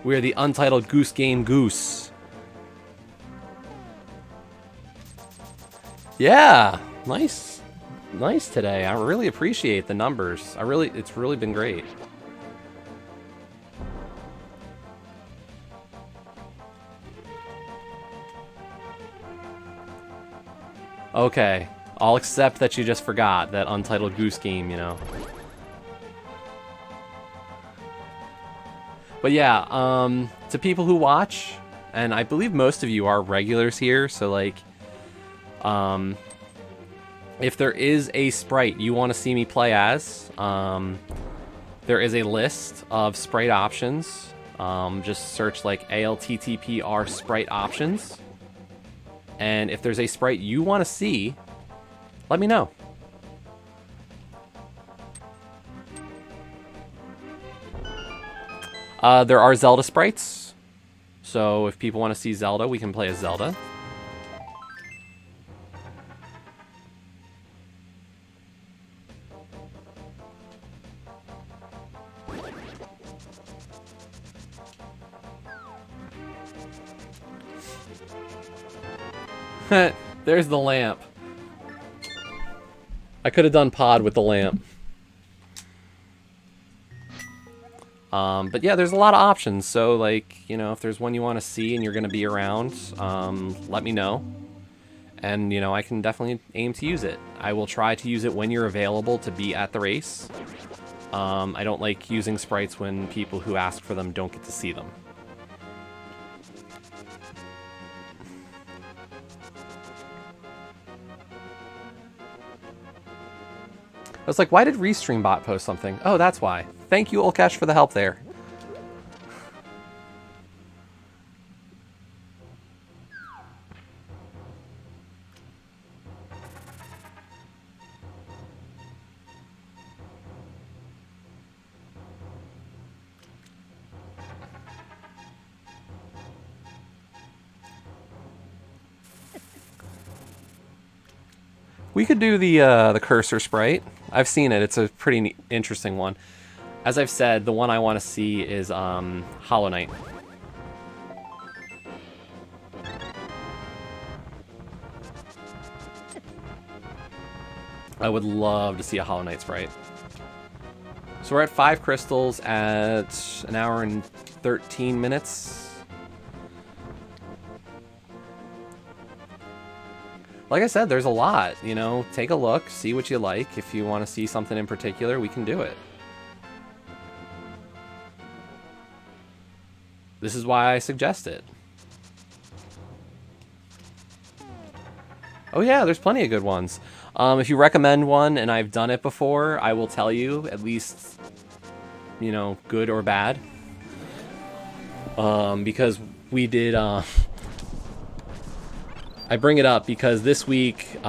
We are the Untitled Goose Game Goose. Yeah, nice today. I really appreciate the numbers. It's really been great. Okay, I'll accept that you just forgot that Untitled Goose Game, you know. But yeah, to people who watch, and I believe most of you are regulars here, so like, if there is a sprite you want to see me play as, there is a list of sprite options. Just search like ALTTPR sprite options. And if there's a sprite you want to see, let me know. There are Zelda sprites. So if people want to see Zelda, we can play as Zelda. There's the lamp. I could have done pod with the lamp. But yeah, there's a lot of options. So like, you know, if there's one you want to see and you're going to be around, let me know. And, you know, I can definitely aim to use it. I will try to use it when you're available to be at the race. I don't like using sprites when people who ask for them don't get to see them. I was like, why did RestreamBot post something? Oh, that's why. Thank you, Olkesh, for the help there. We could do the cursor sprite. I've seen it. It's a pretty interesting one. As I've said, the one I want to see is Hollow Knight. I would love to see a Hollow Knight sprite. So we're at 5 crystals at 1 hour and 13 minutes. Like I said, there's a lot, you know, take a look, see what you like. If you want to see something in particular, we can do it. This is why I suggest it. Oh yeah, there's plenty of good ones. If you recommend one and I've done it before, I will tell you, at least, you know, good or bad. Because we did, I bring it up because this week,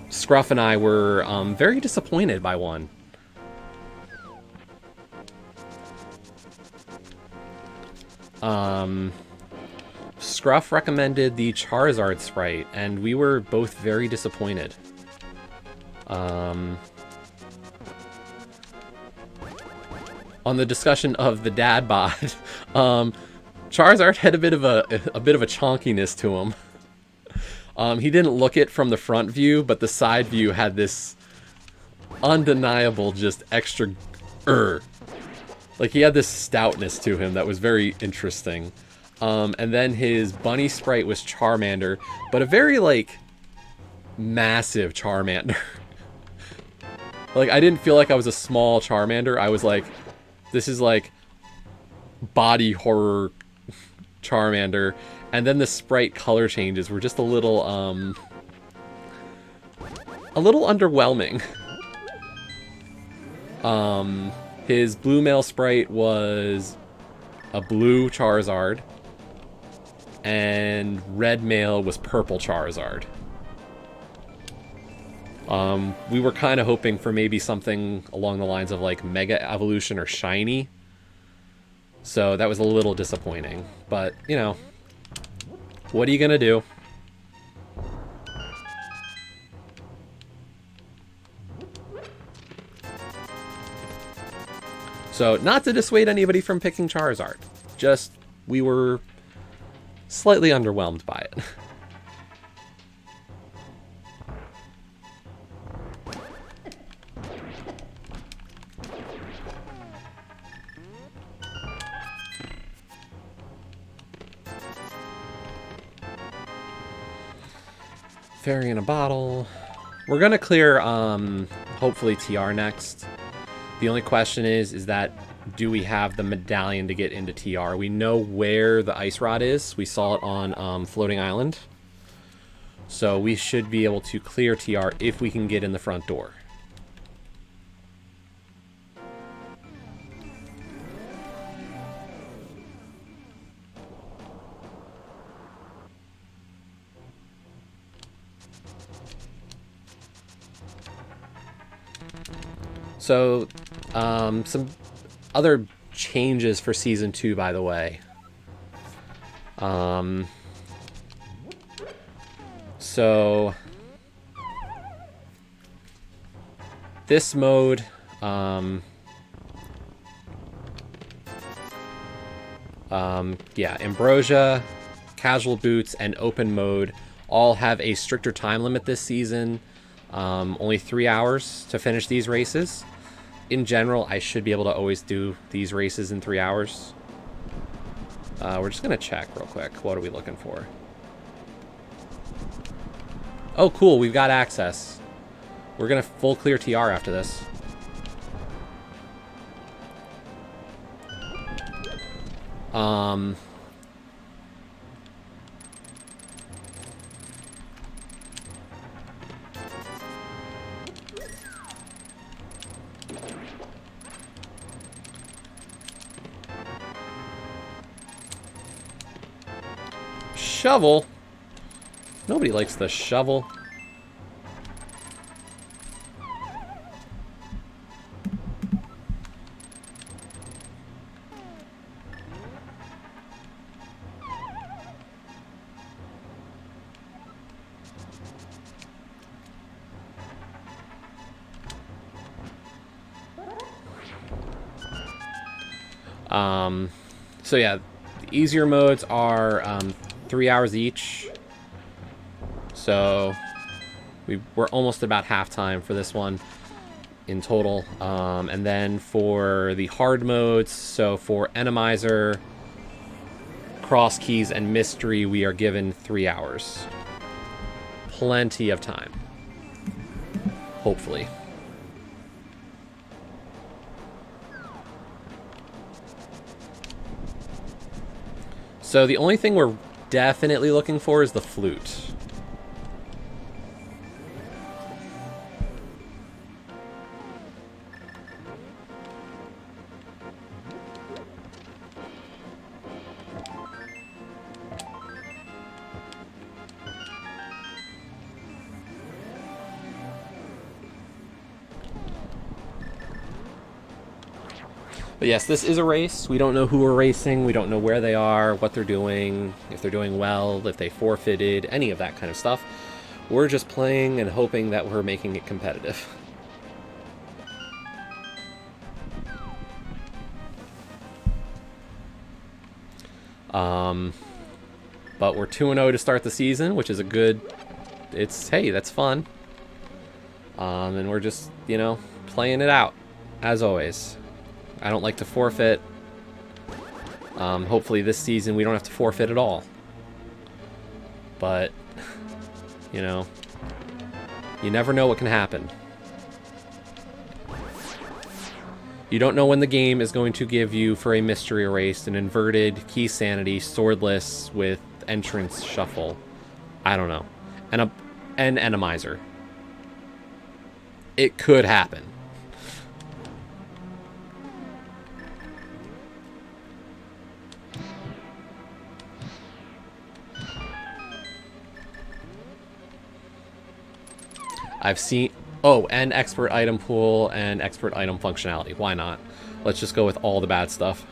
Scruff and I were very disappointed by one. Scruff recommended the Charizard sprite, and we were both very disappointed. On the discussion of the dad bod, Charizard had a bit of a chonkiness to him. He didn't look it from the front view, but the side view had this undeniable, just extra like he had this stoutness to him that was very interesting. And then his bunny sprite was Charmander, but a very, like, massive Charmander. Like, I didn't feel like I was a small Charmander. I was like, this is, like, body horror Charmander. And then the sprite color changes were just a little underwhelming. His blue male sprite was a blue Charizard, and red male was purple Charizard. We were kind of hoping for maybe something along the lines of like Mega Evolution or Shiny. So that was a little disappointing. But, you know, what are you gonna do? So, not to dissuade anybody from picking Charizard. Just, we were slightly underwhelmed by it. Fairy in a bottle. We're gonna clear, hopefully TR next. The only question is that do we have the medallion to get into TR? We know where the ice rod is. We saw it on Floating Island. So we should be able to clear TR if we can get in the front door. So, some other changes for Season 2, by the way. So, this mode, yeah, Ambrosia, Casual Boots, and Open Mode all have a stricter time limit this season. Only 3 hours to finish these races. In general, I should be able to always do these races in 3 hours. We're just going to check real quick. What are we looking for? Oh, cool. We've got access. We're going to full clear TR after this. Shovel? Nobody likes the shovel. So yeah, the easier modes are 3 hours each. So we're almost about halftime for this one in total. And then for the hard modes, so for Enemizer, Cross Keys, and Mystery, we are given 3 hours. Plenty of time. Hopefully. So the only thing we're definitely looking for is the flute. But yes, this is a race. We don't know who we're racing. We don't know where they are, what they're doing, if they're doing well, if they forfeited, any of that kind of stuff. We're just playing and hoping that we're making it competitive. But we're 2-0 to start the season, which is a good... Hey, that's fun. And we're just, playing it out, as always. I don't like to forfeit. Hopefully this season we don't have to forfeit at all. But, you never know what can happen. You don't know when the game is going to give you, for a mystery erased, an inverted key sanity, swordless with entrance shuffle. I don't know. And an enemizer. It could happen. I've seen... Oh, and expert item pool and expert item functionality. Why not? Let's just go with all the bad stuff.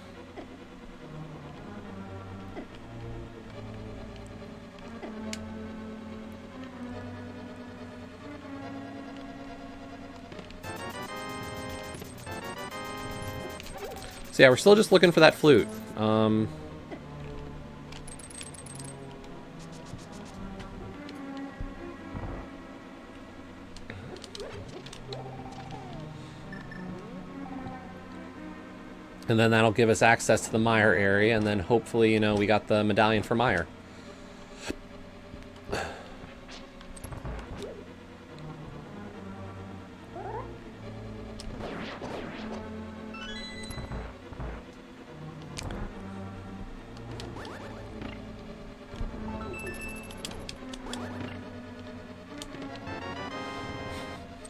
So yeah, we're still just looking for that flute. And then that'll give us access to the Mire area, and then hopefully, we got the medallion for Mire.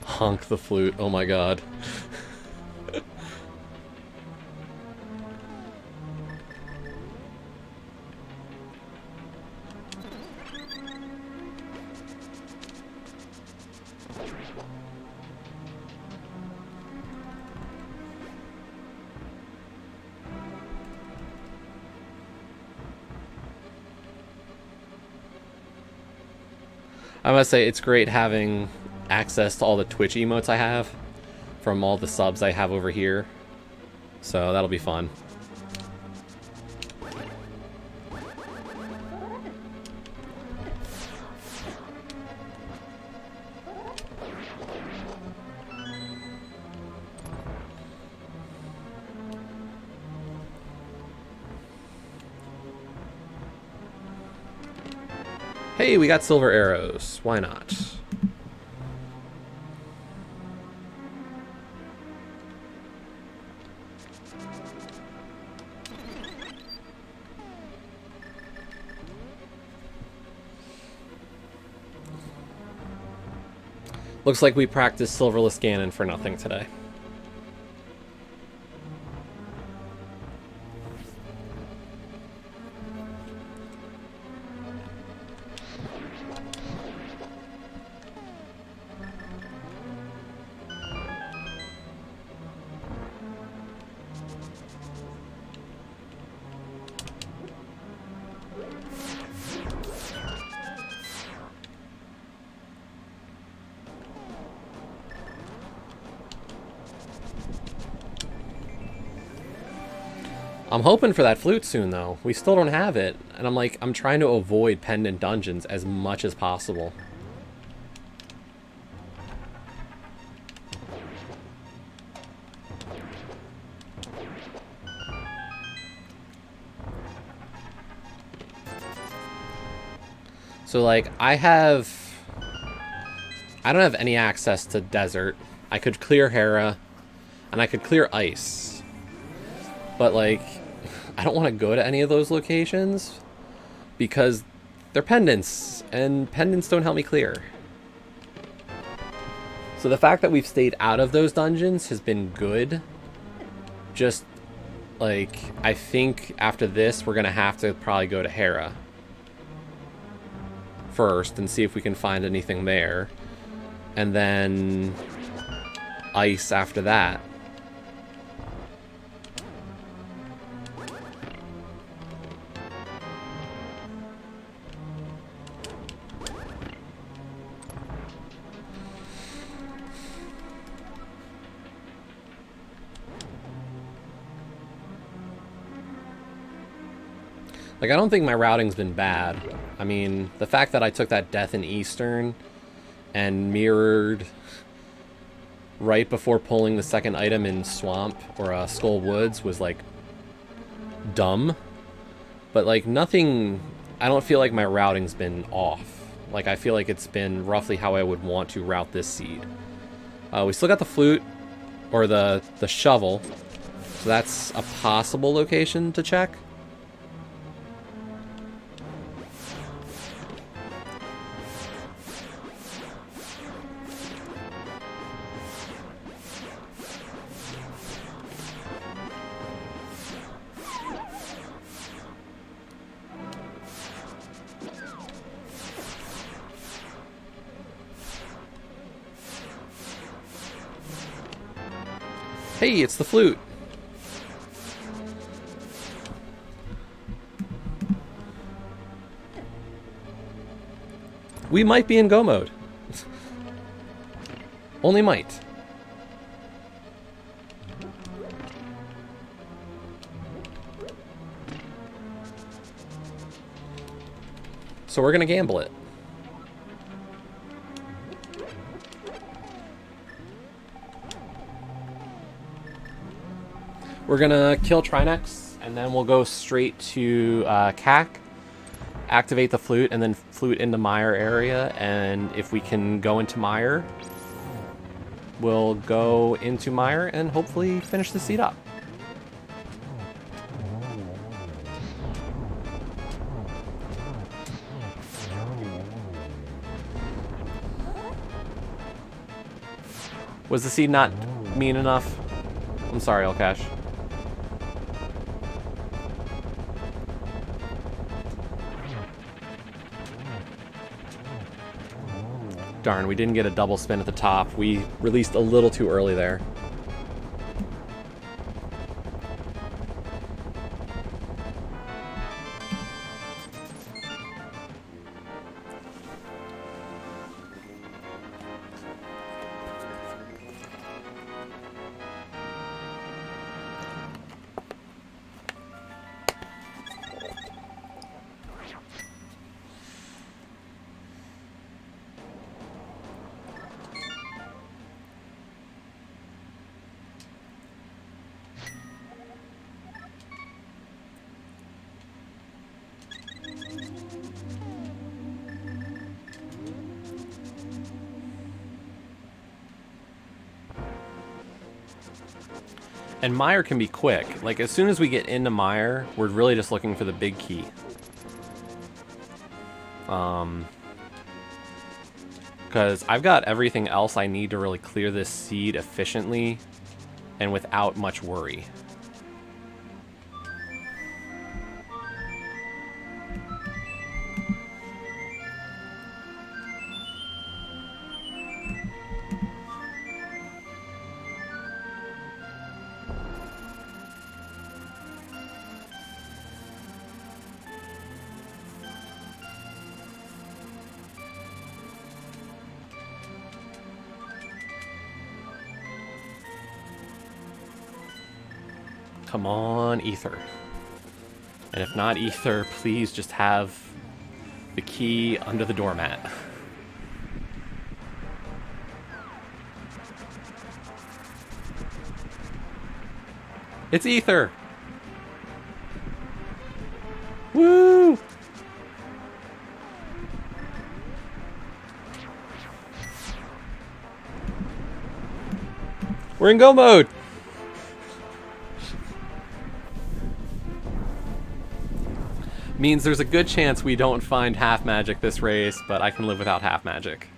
Honk the flute, oh my god. I must say, it's great having access to all the Twitch emotes I have from all the subs I have over here. So that'll be fun. Hey, we got silver arrows. Why not? Looks like we practiced Silverless Ganon for nothing today. I'm hoping for that flute soon, though. We still don't have it. And I'm trying to avoid pendant dungeons as much as possible. So, I don't have any access to desert. I could clear Hera, and I could clear ice. But, I don't want to go to any of those locations because they're pendants, and pendants don't help me clear. So the fact that we've stayed out of those dungeons has been good. Just, I think after this, we're going to have to probably go to Hera first and see if we can find anything there. And then ice after that. Like, I don't think my routing's been bad. I mean, the fact that I took that death in Eastern and mirrored right before pulling the second item in Swamp or Skull Woods was, like, dumb. But, like, nothing... I don't feel like my routing's been off. Like, I feel like it's been roughly how I would want to route this seed. We still got the flute, or the shovel. So that's a possible location to check. Hey, it's the flute. We might be in go mode. Only might. So we're gonna gamble it. We're gonna kill Trinex, and then we'll go straight to CAC, activate the flute, and then flute into Mire area, and if we can go into Mire, we'll go into Mire and hopefully finish the seed up. Was the seed not mean enough? I'm sorry, Elcash. Darn, we didn't get a double spin at the top. We released a little too early there. And Mire can be quick. Like, as soon as we get into Mire, we're really just looking for the big key. Because I've got everything else I need to really clear this seed efficiently and without much worry. Come on, Ether. And if not Ether, please just have the key under the doormat. It's Ether! Woo! We're in go mode! Means there's a good chance we don't find half magic this race, but I can live without half magic.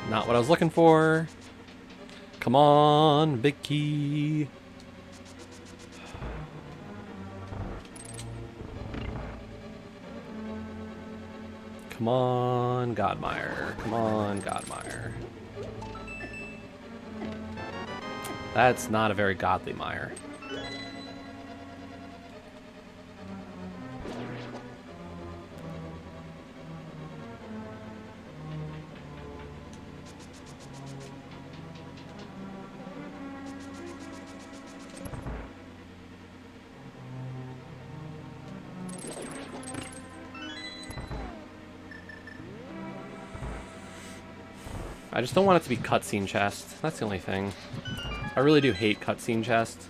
Not what I was looking for. Come on, big key. Come on, Godmire. Come on, Godmire. That's not a very godly mire. I just don't want it to be cutscene chest. That's the only thing. I really do hate cutscene chest.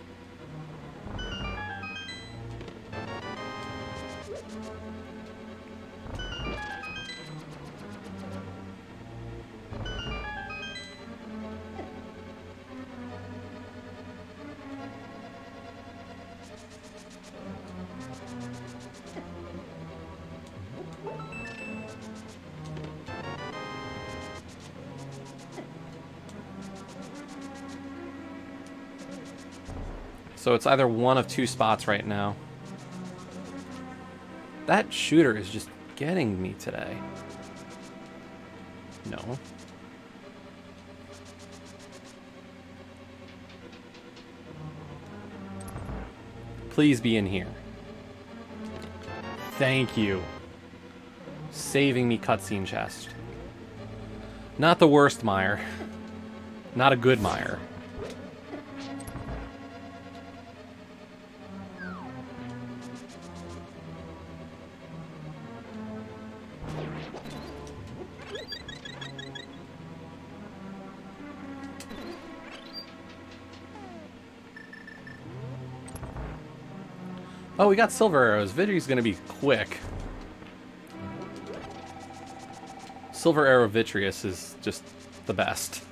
So it's either one of two spots right now. That shooter is just getting me today. No. Please be in here. Thank you. Saving me cutscene chest. Not the worst mire. Not a good mire. Oh, we got silver arrows. Victory's gonna be quick. Silver arrow Vitreous is just the best.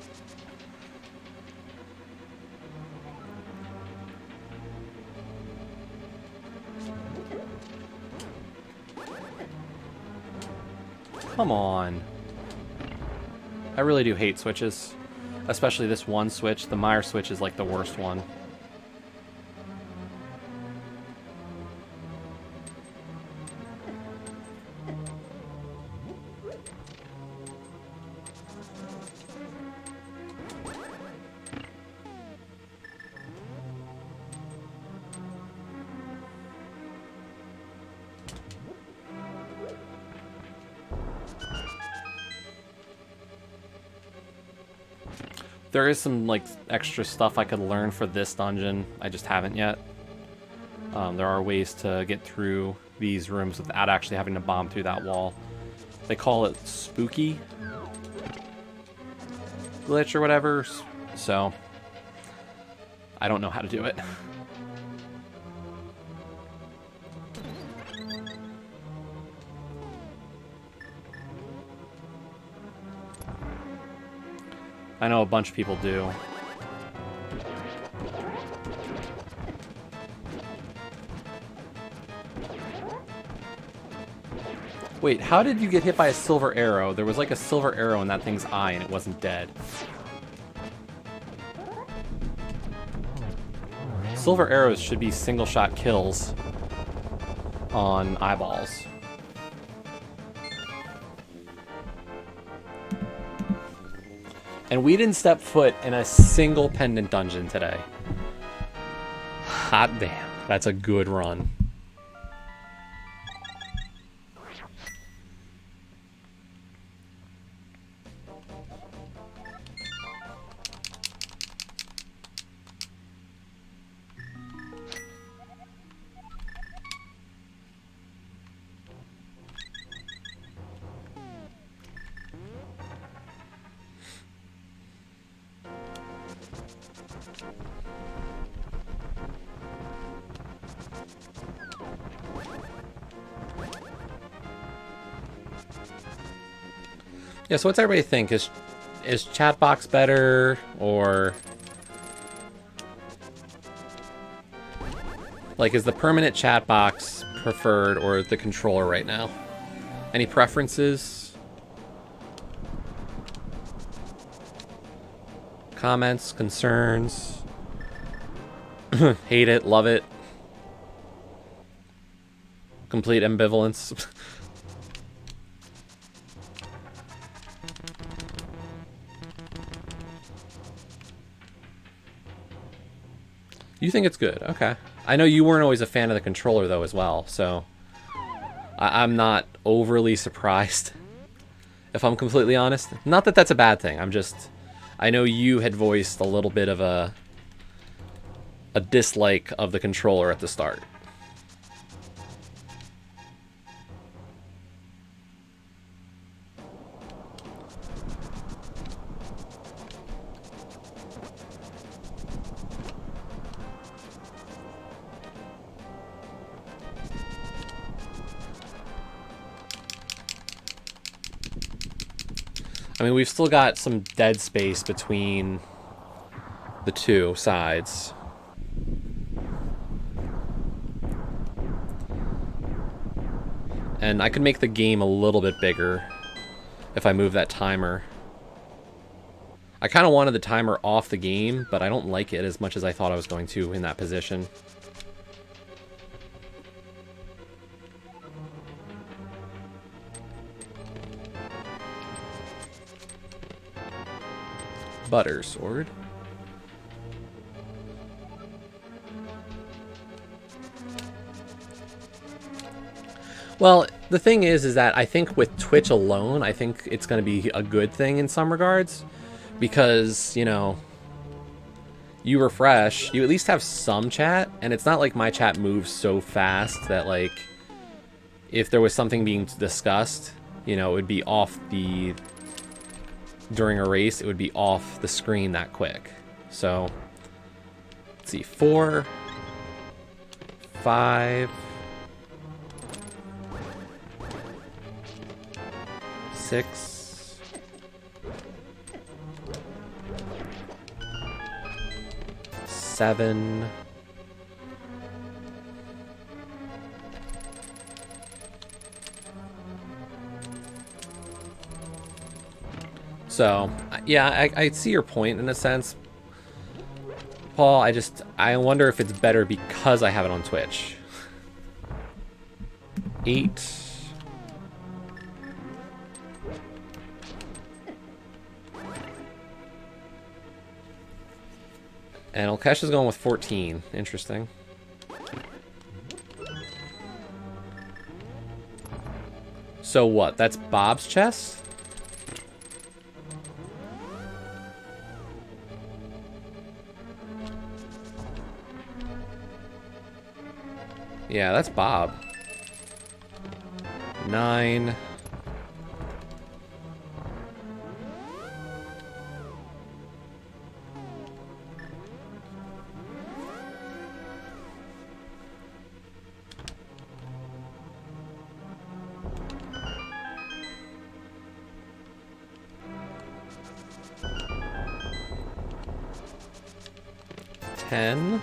Come on. I really do hate switches. Especially this one switch. The mire switch is like the worst one. There is some like extra stuff I could learn for this dungeon. I just haven't yet. There are ways to get through these rooms without actually having to bomb through that wall. They call it spooky glitch or whatever. So I don't know how to do it. I know a bunch of people do. Wait, how did you get hit by a silver arrow? There was like a silver arrow in that thing's eye and it wasn't dead. Silver arrows should be single shot kills on eyeballs. And we didn't step foot in a single pendant dungeon today. Hot damn. That's a good run. Yeah, so what's everybody think? Is Chatbox better, or Like, is the permanent chat box preferred or the controller right now? Any preferences? Comments, concerns? Hate it, love it. Complete ambivalence. You think it's good, okay. I know you weren't always a fan of the controller though as well, so I'm not overly surprised, if I'm completely honest. Not that that's a bad thing, I know you had voiced a little bit of a dislike of the controller at the start. I mean, we've still got some dead space between the two sides. And I could make the game a little bit bigger if I move that timer. I kind of wanted the timer off the game, but I don't like it as much as I thought I was going to in that position. Butter sword. Well, the thing is that I think with Twitch alone, I think it's going to be a good thing in some regards. Because, you know, you refresh, you at least have some chat. And it's not like my chat moves so fast that, like, if there was something being discussed, you know, it would be off the... During a race, it would be off the screen that quick. So, let's see, 4, 5, 6, 7, 'So, yeah, I see your point in a sense, Paul. I wonder if it's better because I have it on Twitch. 8. And Olkesh is going with 14. Interesting. So what? That's Bob's chest? Yeah, that's Bob. 9. $10,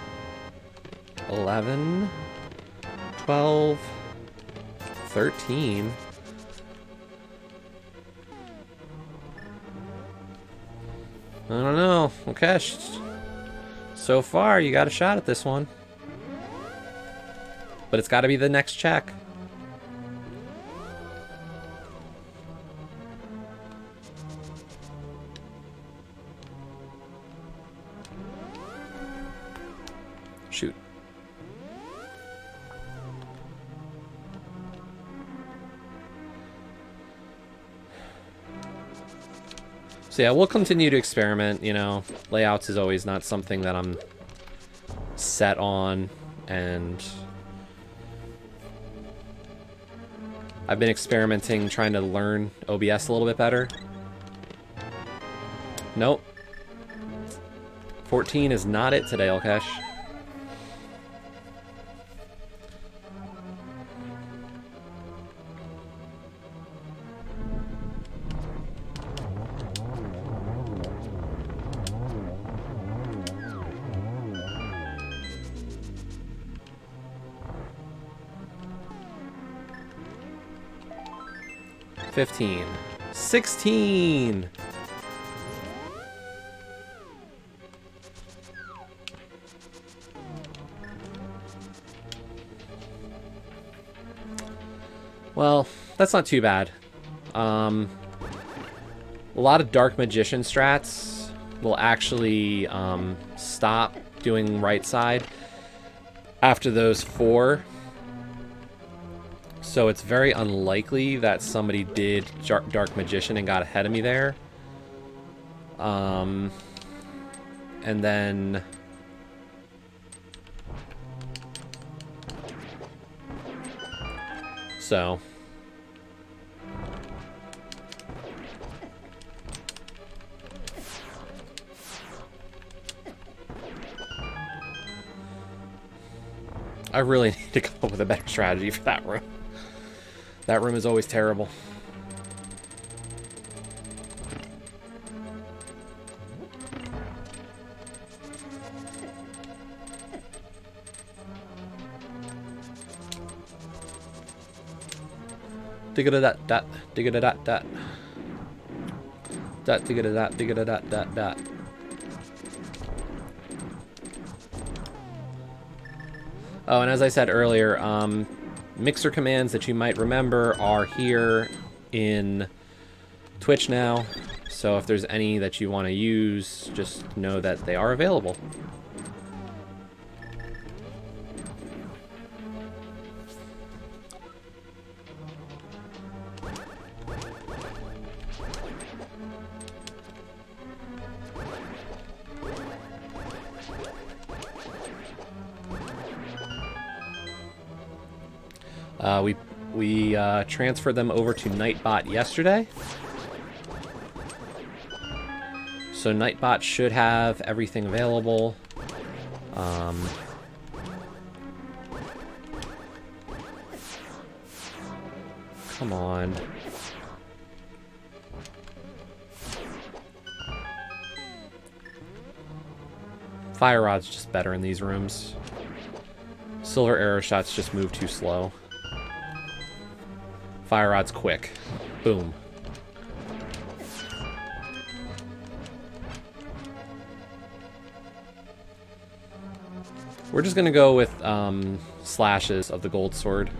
11, 12, 13. I don't know. Okay. So far, you got a shot at this one. But it's got to be the next check. Shoot. So yeah, we'll continue to experiment, you know. Layouts is always not something that I'm set on, and I've been experimenting, trying to learn OBS a little bit better. Nope. 14 is not it today, Olkesh. 15. 16! Well, that's not too bad. A lot of Dark Magician strats will actually stop doing right side after those 4. So it's very unlikely that somebody did Dark Magician and got ahead of me there. And then... So... I really need to come up with a better strategy for that room. That room is always terrible. Digga-da-dat-dat, digga-da-dat-dat. Dat, digga-da-dat, digga-da-dat-dat-dat. Oh, and as I said earlier, mixer commands that you might remember are here in Twitch now. So if there's any that you want to use, just know that they are available. We transferred them over to Nightbot yesterday. So Nightbot should have everything available. Come on. Fire Rod's just better in these rooms. Silver Arrow Shots just move too slow. Fire Rod's quick. Boom. We're just gonna go with slashes of the gold sword.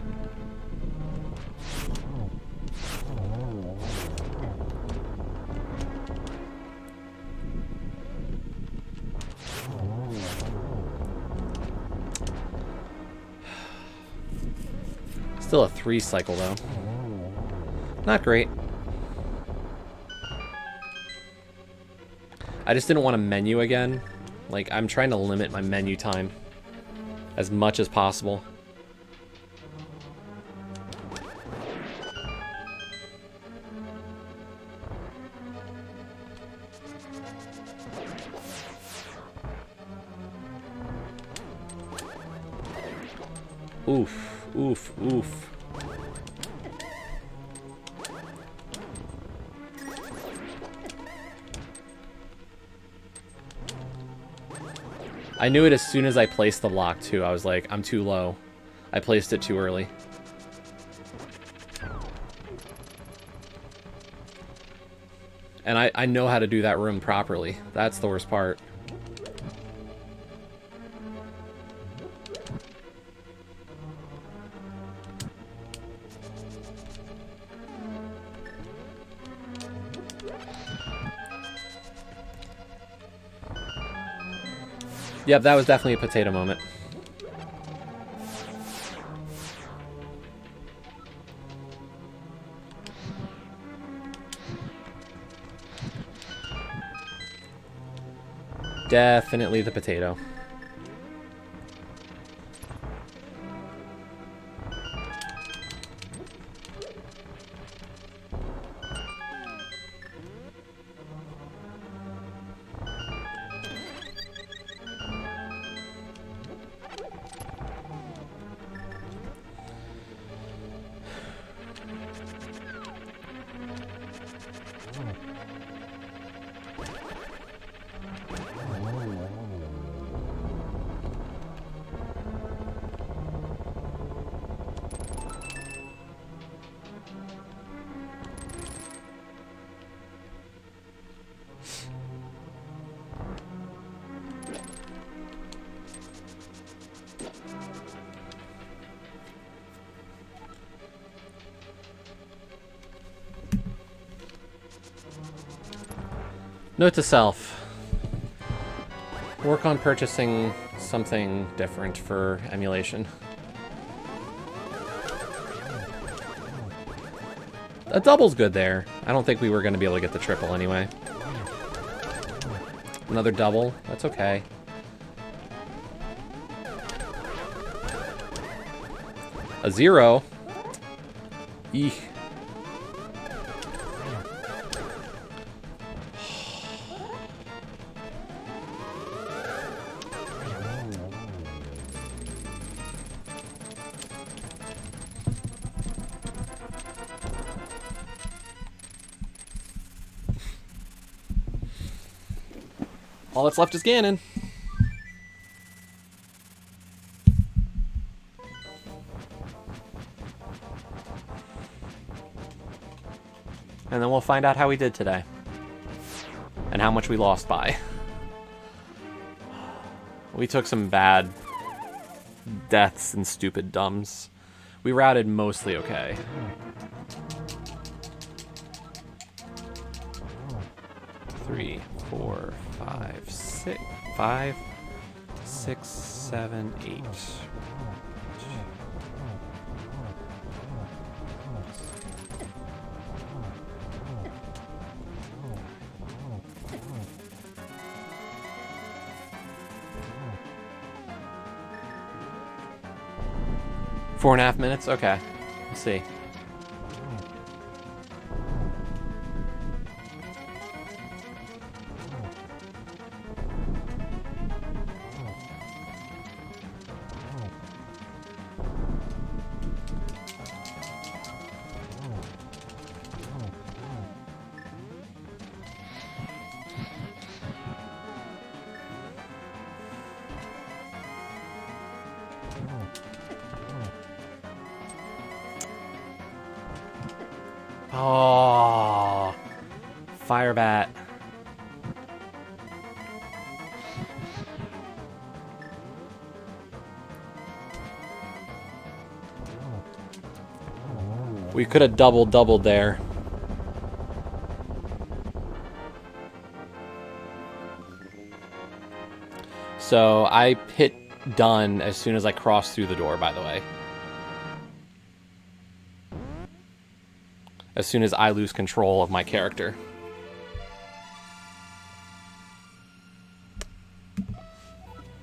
Still a 3 cycle though. Not great. I just didn't want to menu again. Like, I'm trying to limit my menu time as much as possible. Oof, oof, oof. I knew it as soon as I placed the block, too. I was like, I'm too low. I placed it too early. And I know how to do that room properly. That's the worst part. Yep, that was definitely a potato moment. Definitely the potato. Note to self. Work on purchasing something different for emulation. A double's good there. I don't think we were going to be able to get the triple anyway. Another double. That's okay. A 0. Eek. All that's left is Ganon. And then we'll find out how we did today. And how much we lost by. We took some bad deaths and stupid dumbs. We routed mostly okay. Three, 4, 5, 6, 5, 6, 7, 8. Four and a half minutes? Okay. Let's see. Oh, Firebat. We could have doubled there. So I hit done as soon as I crossed through the door, by the way. As soon as I lose control of my character.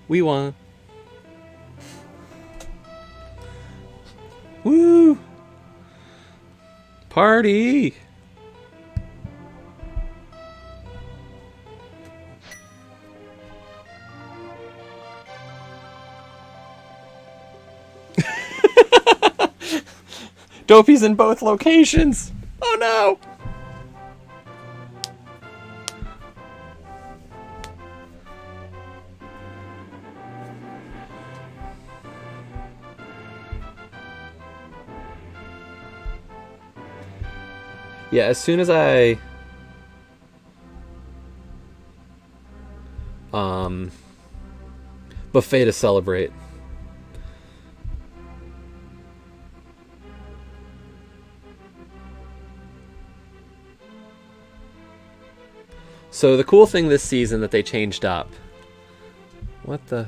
We won. Woo! Party! Dopey's in both locations! Oh no! Yeah, as soon as I buffet to celebrate. So the cool thing this season that they changed up. What the?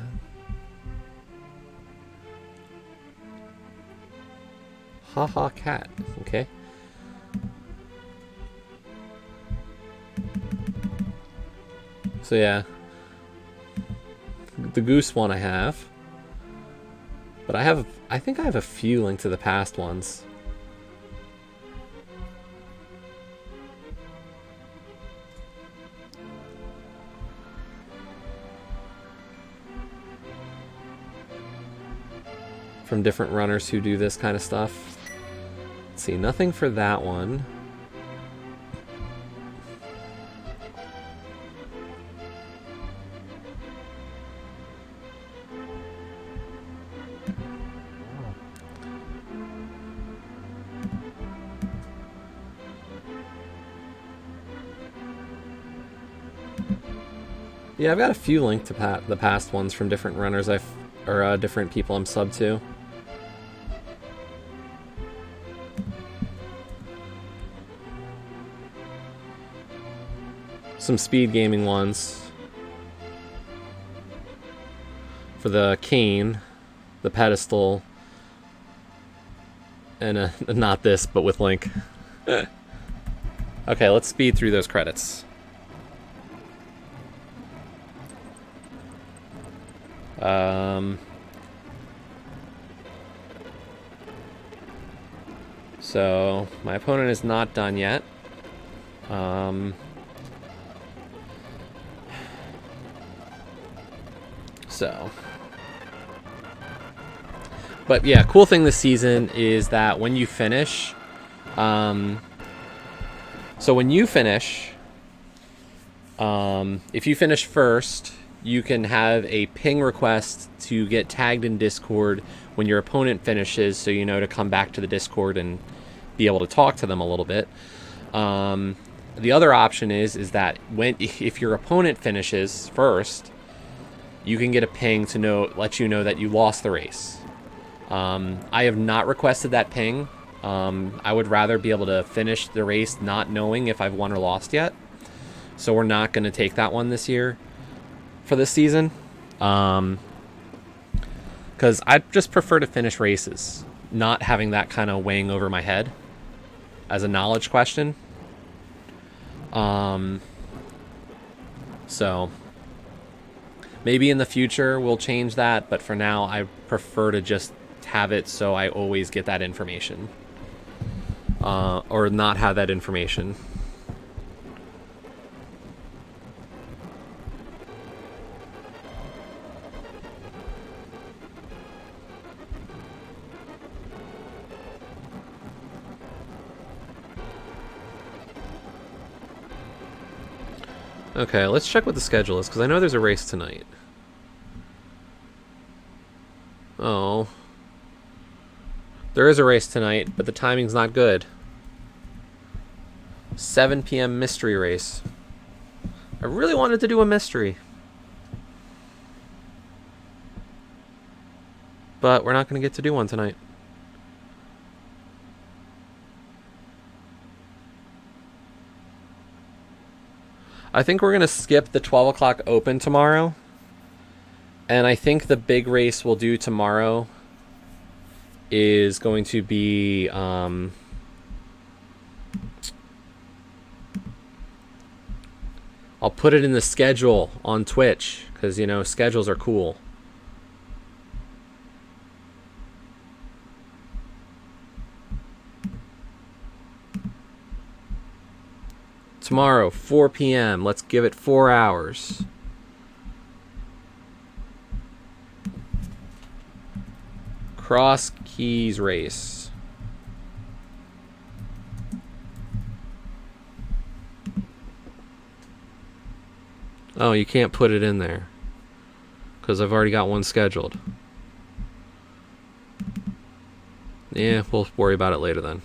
Haha cat. Okay. So yeah. The goose one I have. But I think I have a few Link to the Past ones. From different runners who do this kind of stuff. Let's see, nothing for that one. Yeah, I've got a few Link to the Past ones from different runners or different people I'm sub to. some speed gaming ones for the cane, the pedestal, and not this, but with Link. Okay, let's speed through those credits. So my opponent is not done yet. But yeah, cool thing this season is that when you finish, if you finish first, you can have a ping request to get tagged in Discord when your opponent finishes, so you know to come back to the Discord and be able to talk to them a little bit. The other option is that if your opponent finishes first, you can get a ping to let you know that you lost the race. I have not requested that ping. I would rather be able to finish the race not knowing if I've won or lost yet. So we're not going to take that one this year for this season. Because I just prefer to finish races, not having that kind of weighing over my head as a knowledge question. So maybe in the future we'll change that, but for now I prefer to just have it so I always get that information. Or not have that information. Okay, let's check what the schedule is, because I know there's a race tonight. Oh. There is a race tonight, but the timing's not good. 7 p.m. mystery race. I really wanted to do a mystery. But we're not going to get to do one tonight. I think we're going to skip the 12 o'clock open tomorrow. And I think the big race we'll do tomorrow is going to be... I'll put it in the schedule on Twitch, because, you know, schedules are cool. Tomorrow, 4 p.m. Let's give it 4 hours. Cross Keys race. Oh, you can't put it in there because I've already got one scheduled. Yeah, we'll worry about it later then.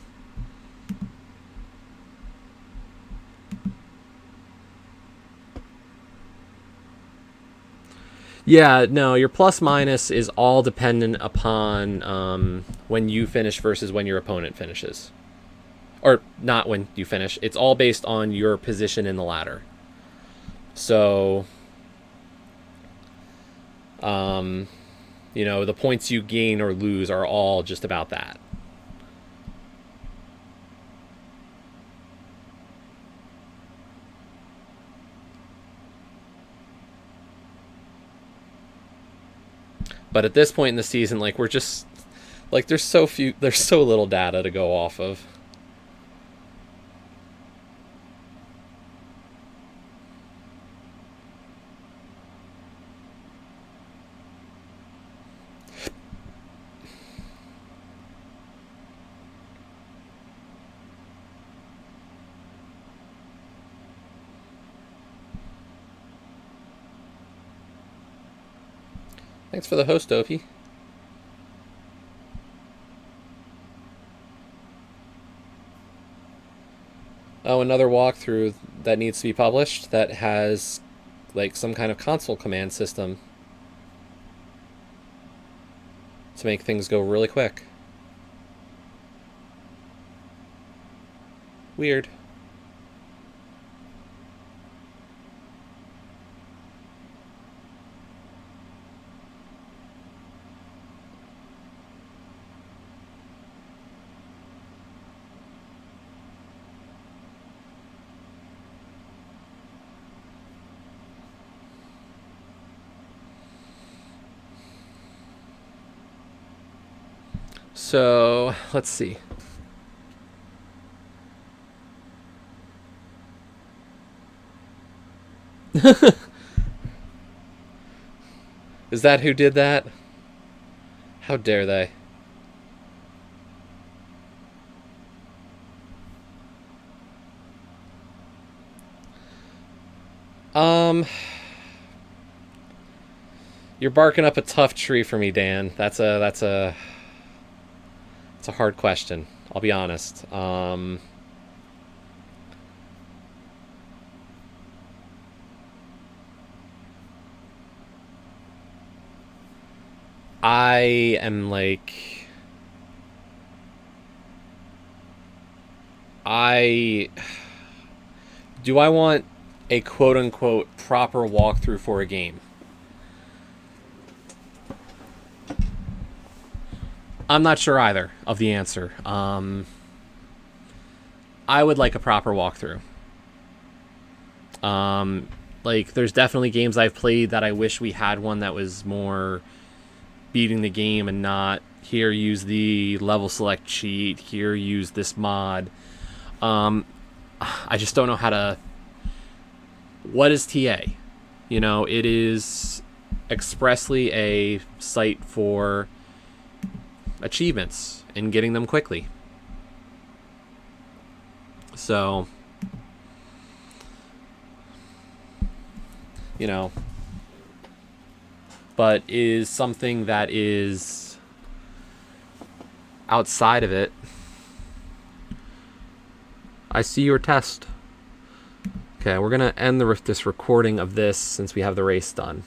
Yeah, no, your plus minus is all dependent upon when you finish versus when your opponent finishes. Or not when you finish. It's all based on your position in the ladder. So, you know, the points you gain or lose are all just about that. But at this point in the season, like, we're just, like, there's so little data to go off of. Thanks for the host, Opie. Oh, another walkthrough that needs to be published that has, like, some kind of console command system to make things go really quick. Weird. So let's see. Is that who did that? How dare they? Um, you're barking up a tough tree for me, Dan. It's a hard question. I'll be honest. I am like I do I want a quote unquote proper walkthrough for a game? I'm not sure either of the answer. I would like a proper walkthrough. Like, there's definitely games I've played that I wish we had one that was more beating the game and not here use the level select cheat, here use this mod. I just don't know how to. What is TA? You know, it is expressly a site for achievements and getting them quickly. So, you know, but is something that is outside of it. I see your test. Okay, we're going to end this recording of this since we have the race done.